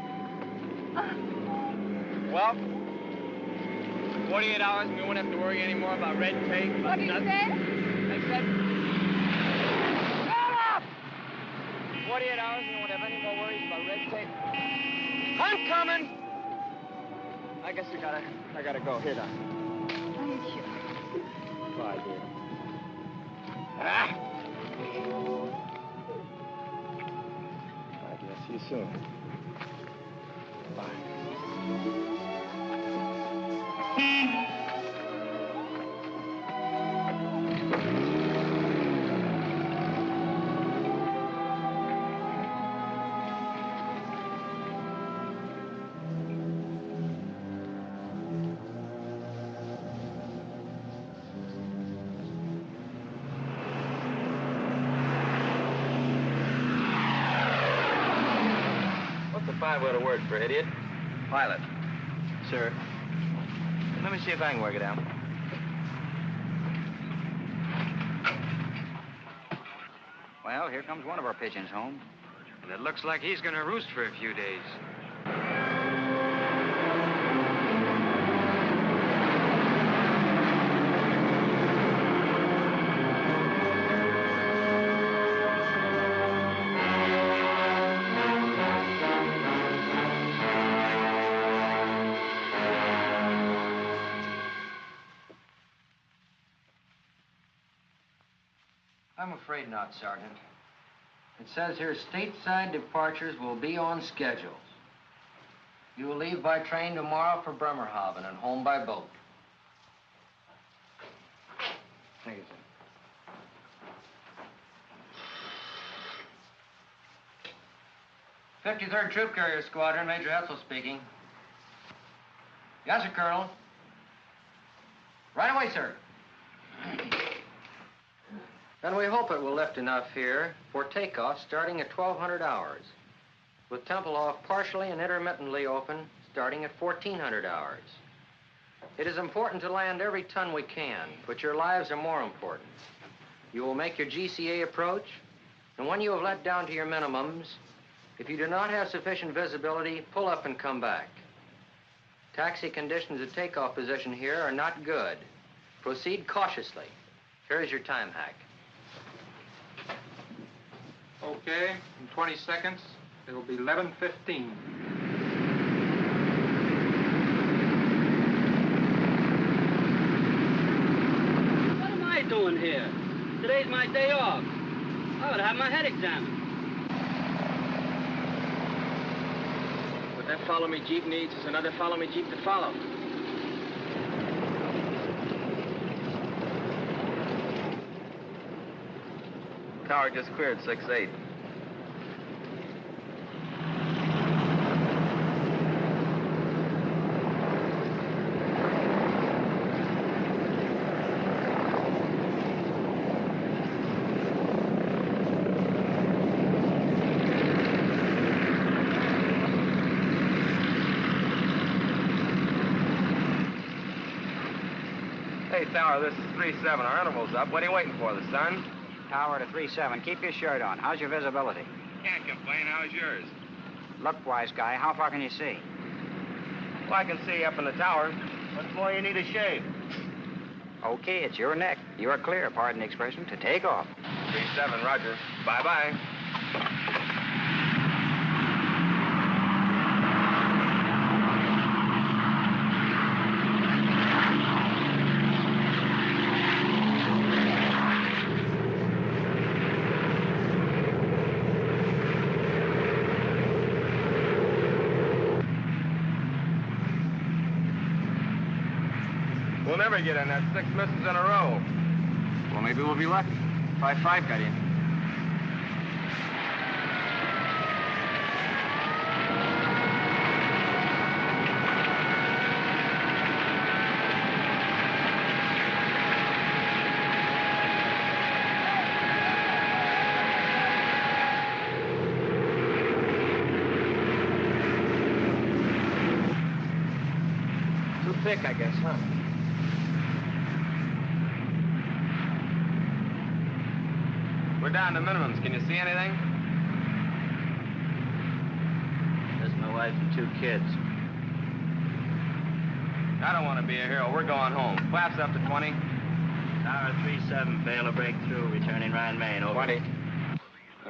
Well, 48 hours and we won't have to worry anymore about red tape. What did you say? I said... Shut up! 48 hours and we won't have any more worries about red tape. I'm coming! I guess I gotta go. Here, Doc. Thank you. Bye, dear. Ah! Bye, dear. See you soon. Bye. Five-letter word for idiot. Pilot. Sir. Let me see if I can work it out. Well, here comes one of our pigeons home. And it looks like he's gonna roost for a few days. I'm afraid not, Sergeant. It says here stateside departures will be on schedules. You will leave by train tomorrow for Bremerhaven and home by boat. Thank you, sir. 53rd Troop Carrier Squadron, Major Hetzel speaking. Yes, sir, Colonel. Right away, sir. And we hope it will lift enough here for takeoff starting at 1200 hours, with Tempelhof partially and intermittently open starting at 1400 hours. It is important to land every ton we can, but your lives are more important. You will make your GCA approach, And when you have let down to your minimums, if you do not have sufficient visibility, pull up and come back. Taxi conditions at takeoff position here are not good. Proceed cautiously. Here's your time hack. Okay, in 20 seconds, it'll be 11:15. What am I doing here? Today's my day off. I ought to have my head examined. What that follow-me Jeep needs is another follow-me Jeep to follow. Tower just cleared 6-8. Hey, Tower, this is 3-7. Our interval's up. What are you waiting for, the sun? Tower to 3-7. Keep your shirt on. How's your visibility? Can't complain. How's yours? Look, wise guy, how far can you see? Well, I can see up in the tower. What's more, you need a shave. Okay, it's your neck. You are clear, pardon the expression, to take off. 3-7, roger. Bye-bye. We'll never get in. That's 6 misses in a row. Well, maybe we'll be lucky. 5-5 got in. Too thick, I guess, huh? We're down to minimums. Can you see anything? Just my wife and 2 kids. I don't want to be a hero. We're going home. Flaps up to 20. Tower 3-7, fail to break through, returning Ryan Main, over. 20.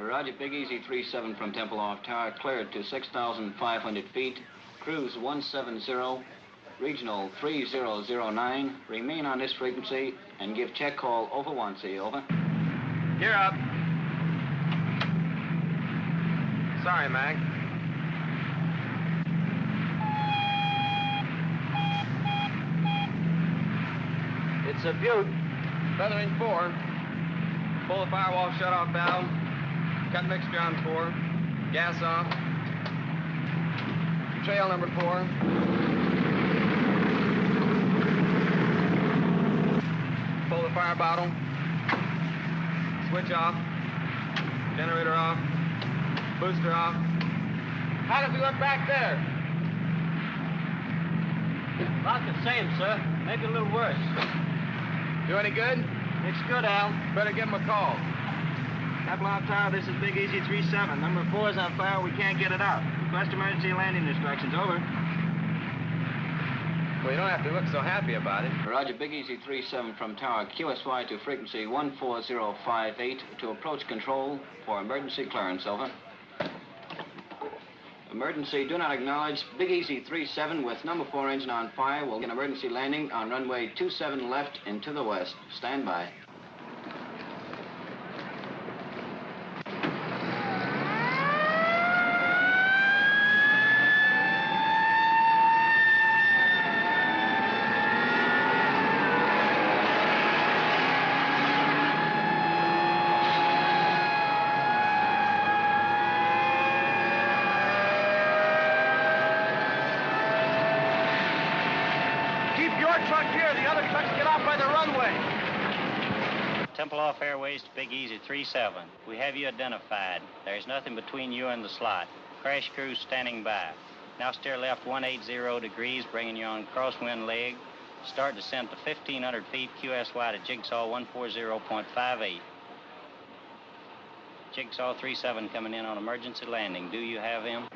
Roger, Big Easy 3-7 from Tempelhof Tower, cleared to 6,500 feet. Cruise 170, regional 3009. Remain on this frequency and give check call over 1C, over. Gear up. Sorry, Mag. It's a Butte. Feathering 4. Pull the firewall shut-off valve. Cut mixture on 4. Gas off. Trail number 4. Pull the fire bottle. Switch off. Generator off. Booster off. How does he look back there? About the same, sir. Maybe a little worse. Do any good? It's good, Al. Better give him a call. Tempelhof Tower, this is Big Easy 3-7. Number 4 is on fire. We can't get it out. Request emergency landing instructions. Over. Well, you don't have to look so happy about it. Roger, Big Easy 3-7 from Tower, QSY to frequency 14058 to approach control for emergency clearance, over. Emergency, do not acknowledge. Big Easy 3-7 with number 4 engine on fire will get emergency landing on runway 27 left into the west. Stand by. Tempelhof Airways to Big Easy 3-7. We have you identified. There's nothing between you and the slot. Crash crew standing by. Now steer left 180 degrees, bringing you on crosswind leg. Start descent to 1,500 feet, QSY to Jigsaw 140.58. Jigsaw 37 coming in on emergency landing. Do you have him?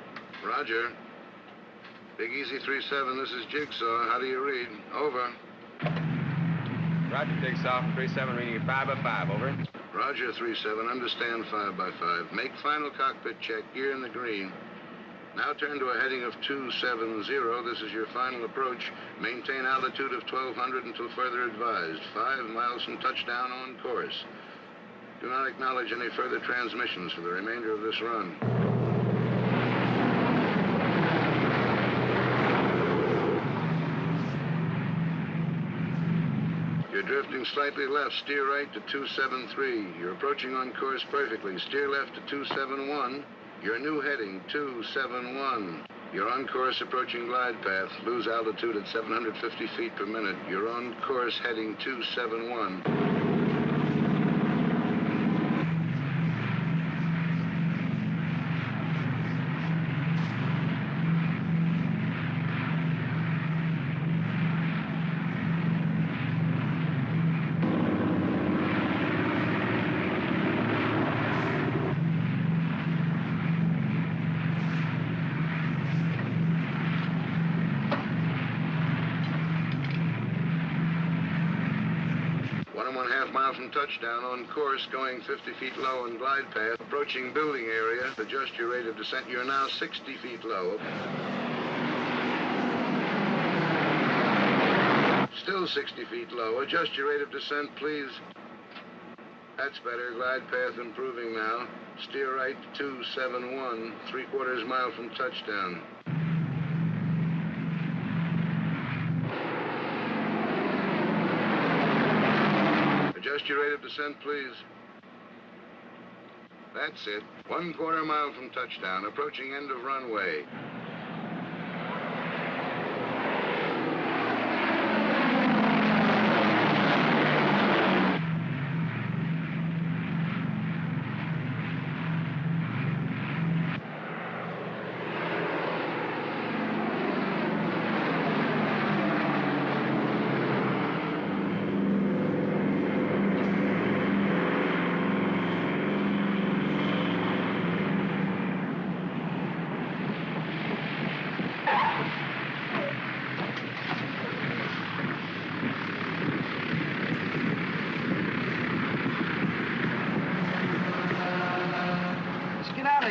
Roger. Big Easy 37, this is Jigsaw. How do you read? Over. Roger, Jigsaw from 37, reading you 5 by 5, over. Roger, 37, understand 5 by 5. Make final cockpit check, gear in the green. Now turn to a heading of 270. This is your final approach. Maintain altitude of 1200 until further advised. 5 miles from touchdown on course. Do not acknowledge any further transmissions for the remainder of this run. You're drifting slightly left. Steer right to 273. You're approaching on course perfectly. Steer left to 271. Your new heading, 271. You're on course approaching glide path. Lose altitude at 750 feet per minute. You're on course heading 271. From touchdown on course, going 50 feet low on glide path, approaching building area. Adjust your rate of descent. You're now 60 feet low. Still 60 feet low. Adjust your rate of descent, please. That's better. Glide path improving now. Steer right to 271, 3/4 mile from touchdown. Adjust your rate of descent, please. That's it. 1/4 mile from touchdown, approaching end of runway.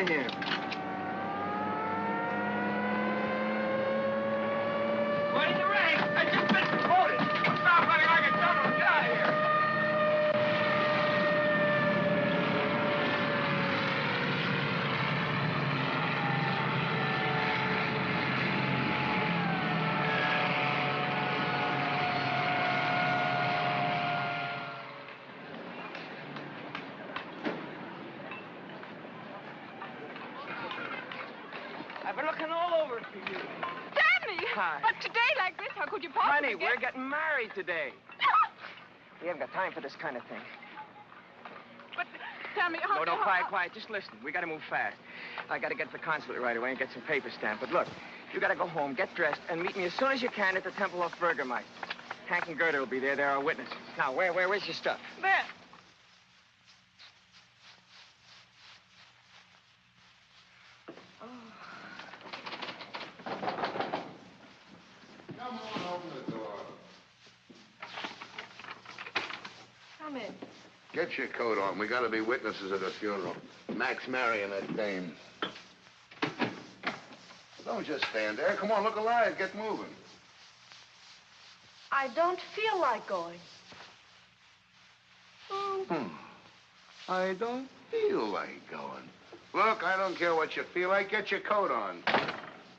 Here. What in the ring? I just been promoted. Stop running like a tunnel. Get out of here. I've been looking all over for you. Danny! Hi. But today like this, how could you possibly Honey, we're getting married today. We haven't got time for this kind of thing. But tell me, how... No, quiet. Just listen. We got to move fast. I got to get to the consulate right away and get some paper stamped. But look, you got to go home, get dressed, and meet me as soon as you can at the Temple of Burgermeister. Hank and Gerda will be there. They're our witnesses. Now, where's your stuff? There. Come on, open the door. Come in. Get your coat on. We gotta be witnesses at the funeral. Max marrying that dame. Don't just stand there. Come on, look alive. Get moving. I don't feel like going. I don't feel like going. Look, I don't care what you feel like. Get your coat on.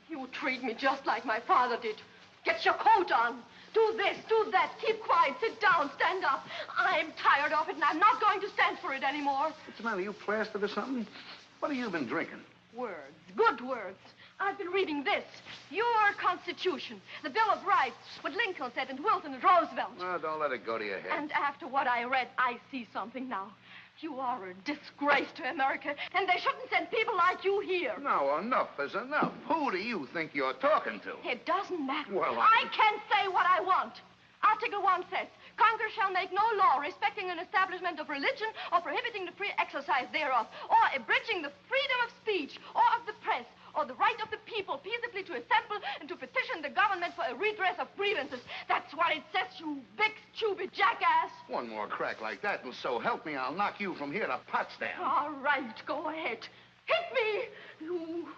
You treat me just like my father did. Get your coat on. Do this, do that. Keep quiet. Sit down. Stand up. I'm tired of it, and I'm not going to stand for it anymore. What's the matter? You plastered or something? What have you been drinking? Words. Good words. I've been reading this. Your Constitution. The Bill of Rights. What Lincoln said and Wilson and Roosevelt. No, don't let it go to your head. And after what I read, I see something now. You are a disgrace to America, and they shouldn't send people like you here. No, enough is enough. Who do you think you're talking to? It doesn't matter. Well, I can say what I want. Article 1 says, Congress shall make no law respecting an establishment of religion or prohibiting the free exercise thereof, or abridging the freedom of speech or of the press, or the right of the people peaceably to assemble and to petition the government for a redress of grievances. That's what it says, you big, stupid jackass. One more crack like that, and so help me, I'll knock you from here to Potsdam. All right, go ahead. Hit me, you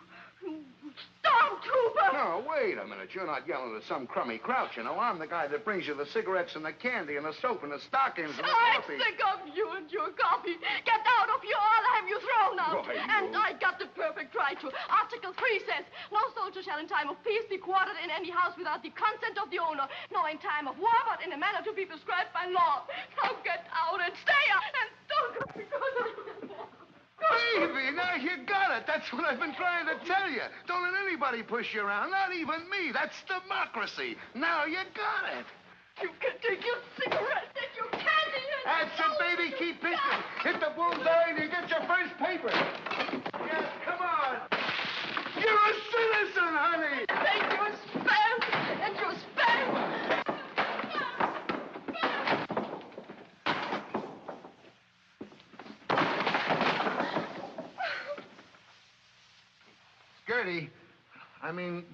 stormtrooper! No, wait a minute. You're not yelling at some crummy grouch, you know. I'm the guy that brings you the cigarettes and the candy and the soap and the stockings and the I'm coffee. sick of you and your coffee. Get out of here, I'll have you thrown out. Why, And I got the perfect right to. Article 3 says, no soldier shall in time of peace be quartered in any house without the consent of the owner, nor in time of war, but in a manner to be prescribed by law. Now get out and stay out, and don't go because of... Baby, now you got it. That's what I've been trying to tell you. Don't let anybody push you around, not even me. That's democracy. Now you got it. You can take your cigarettes and your candy and... That's it, baby. Keep pitching. Hit the bullseye and you get your first paper. Yes, come on. You're a citizen, honey. Take your spam and your spam.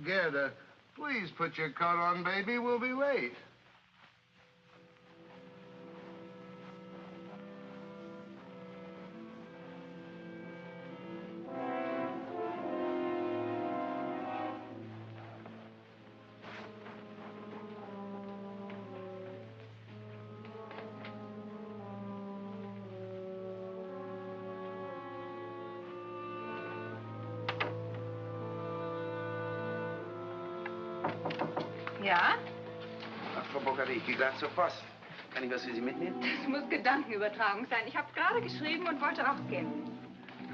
Gerda, please put your coat on, baby. We'll be late. Ja? Ach, Frau Bockert, ich gehe gleich zur Post. Kann ich was für Sie mitnehmen? Das muss Gedankenübertragung sein. Ich habe gerade geschrieben und wollte rausgehen.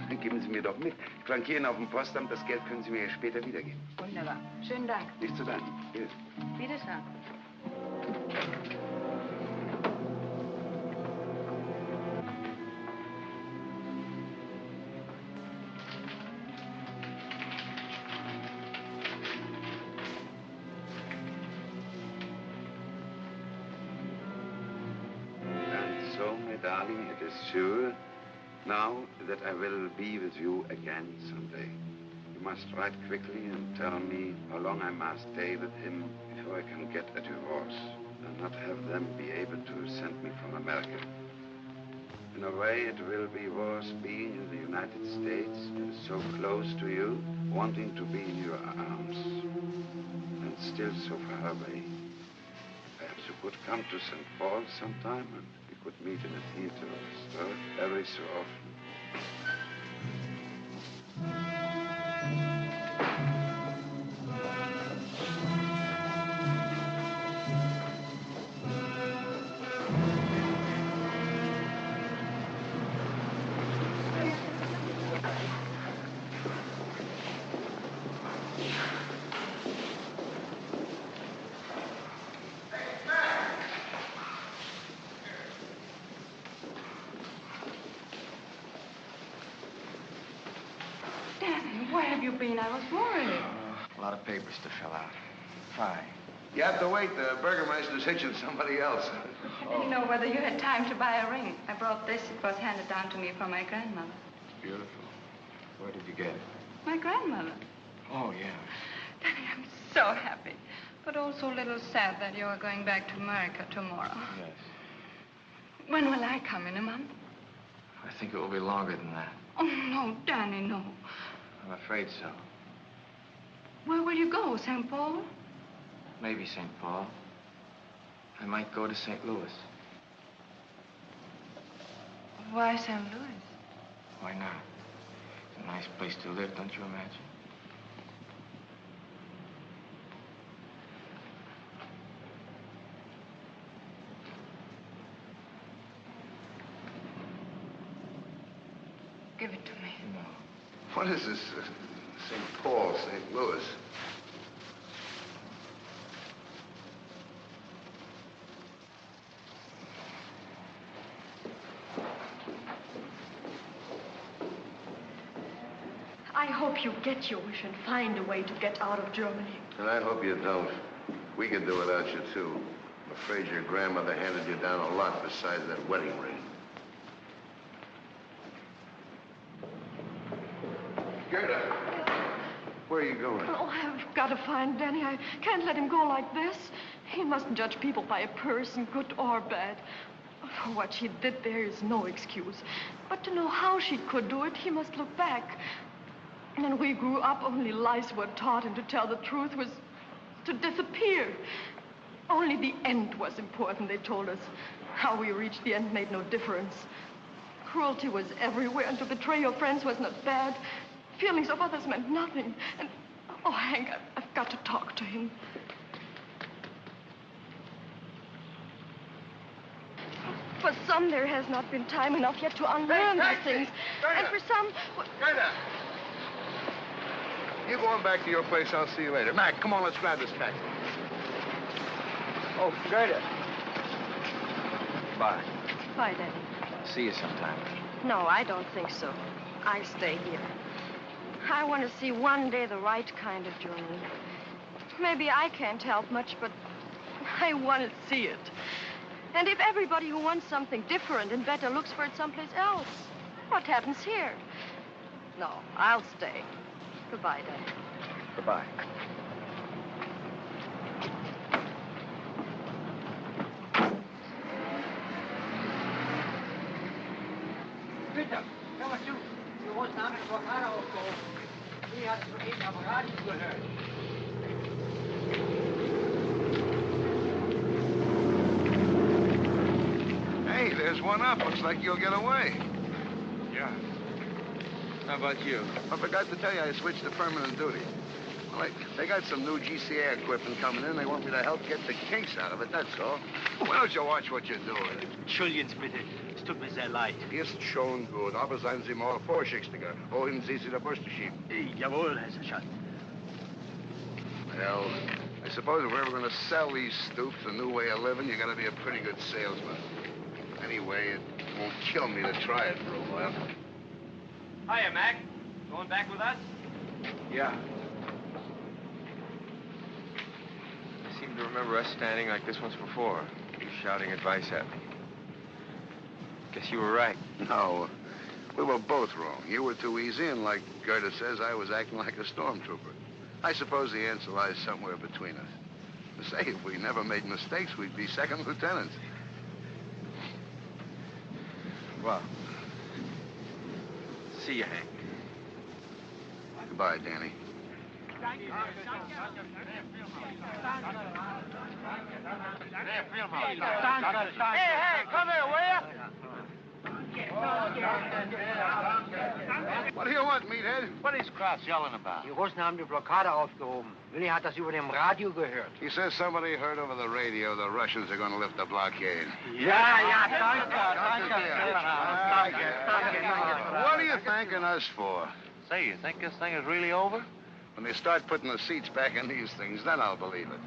Dann geben Sie mir doch mit. Flankieren auf dem Postamt, das Geld können Sie mir ja später wiedergeben. Wunderbar. Schönen Dank. Nicht zu danken. Bitte. Wiederschauen. Darling, it is sure now that I will be with you again someday. You must write quickly and tell me how long I must stay with him before I can get a divorce and not have them be able to send me from America. In a way, it will be worse being in the United States and so close to you, wanting to be in your arms, and still so far away. Perhaps you could come to St. Paul sometime and we could meet in a theater or store every so often. Where have you been? I was worried. A lot of papers to fill out. Fine. You have to wait. The Burgermeister's hitching somebody else. I didn't know whether you had time to buy a ring. I brought this. It was handed down to me from my grandmother. Beautiful. Where did you get it? My grandmother. Oh, yeah. Daddy, I'm so happy. But also a little sad that you are going back to America tomorrow. Yes. When will I come? In a month? I think it will be longer than that. Oh, no, Danny, no. I'm afraid so. Where will you go? St. Paul? Maybe St. Paul. I might go to St. Louis. Why St. Louis? Why not? It's a nice place to live, don't you imagine? Give it to me. No. What is this? St. Paul, St. Louis. I hope you get your wish and find a way to get out of Germany. And I hope you don't. We could do without you, too. I'm afraid your grandmother handed you down a lot besides that wedding ring. Gerda, where are you going? Oh, I've got to find Danny. I can't let him go like this. He mustn't judge people by a person, good or bad. What she did there is no excuse. But to know how she could do it, he must look back. When we grew up, only lies were taught, and to tell the truth was to disappear. Only the end was important, they told us. How we reached the end made no difference. Cruelty was everywhere, and to betray your friends was not bad. Feelings of others meant nothing. And, oh, Hank, I've got to talk to him. For some, there has not been time enough yet to unlearn these things. Gerda. And for some... Gerda! You going back to your place, I'll see you later. Mac, come on, let's grab this taxi. Oh, Gerda. Bye. Bye, Daddy. See you sometime. No, I don't think so. I stay here. I want to see one day the right kind of Germany. Maybe I can't help much, but I want to see it. And if everybody who wants something different and better looks for it someplace else, what happens here? No, I'll stay. Goodbye, Daddy. Goodbye. Bitte, hör mal zu. Wir wollten eine Blockade aufgehoben. Wie hat es soeben am Radio gehört? Hey, there's one up. Looks like you'll get away. Yeah. How about you? I forgot to tell you I switched to permanent duty. Well, they got some new GCA equipment coming in. They want me to help get the kinks out of it, that's all. Why don't you watch what you're doing? Entschuldigen Sie bitte. Es tut mir sehr leid. Ist schon gut, aber seien Sie mal vorsichtiger. Wohin Sie der Bürste schieben? Jawohl, Herr Sergeant. Well, I suppose if we're ever going to sell these stoops, a new way of living, you got to be a pretty good salesman. Anyway, it won't kill me to try it for a while. Hiya, Mac. Going back with us? Yeah. I seem to remember us standing like this once before. You shouting advice at me. Guess you were right. No, we were both wrong. You were too easy, and like Gerda says, I was acting like a stormtrooper. I suppose the answer lies somewhere between us. Say, if we never made mistakes, we'd be second lieutenants. Well, see you, Hank. Goodbye, Danny. Hey, come here, will you? What do you want, meathead? What is Kraus yelling about? Die Russen haben die Blockade aufgehoben. Willi hat das über dem Radio gehört. He says somebody heard over the radio the Russians are going to lift the blockade. Ja, danke. What are you thanking us for? Say, you think this thing is really over? When they start putting the seats back in these things, then I'll believe it.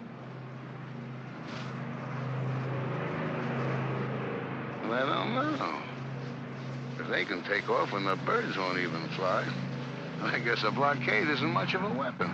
Well, I don't know. If they can take off when the birds won't even fly, I guess a blockade isn't much of a weapon.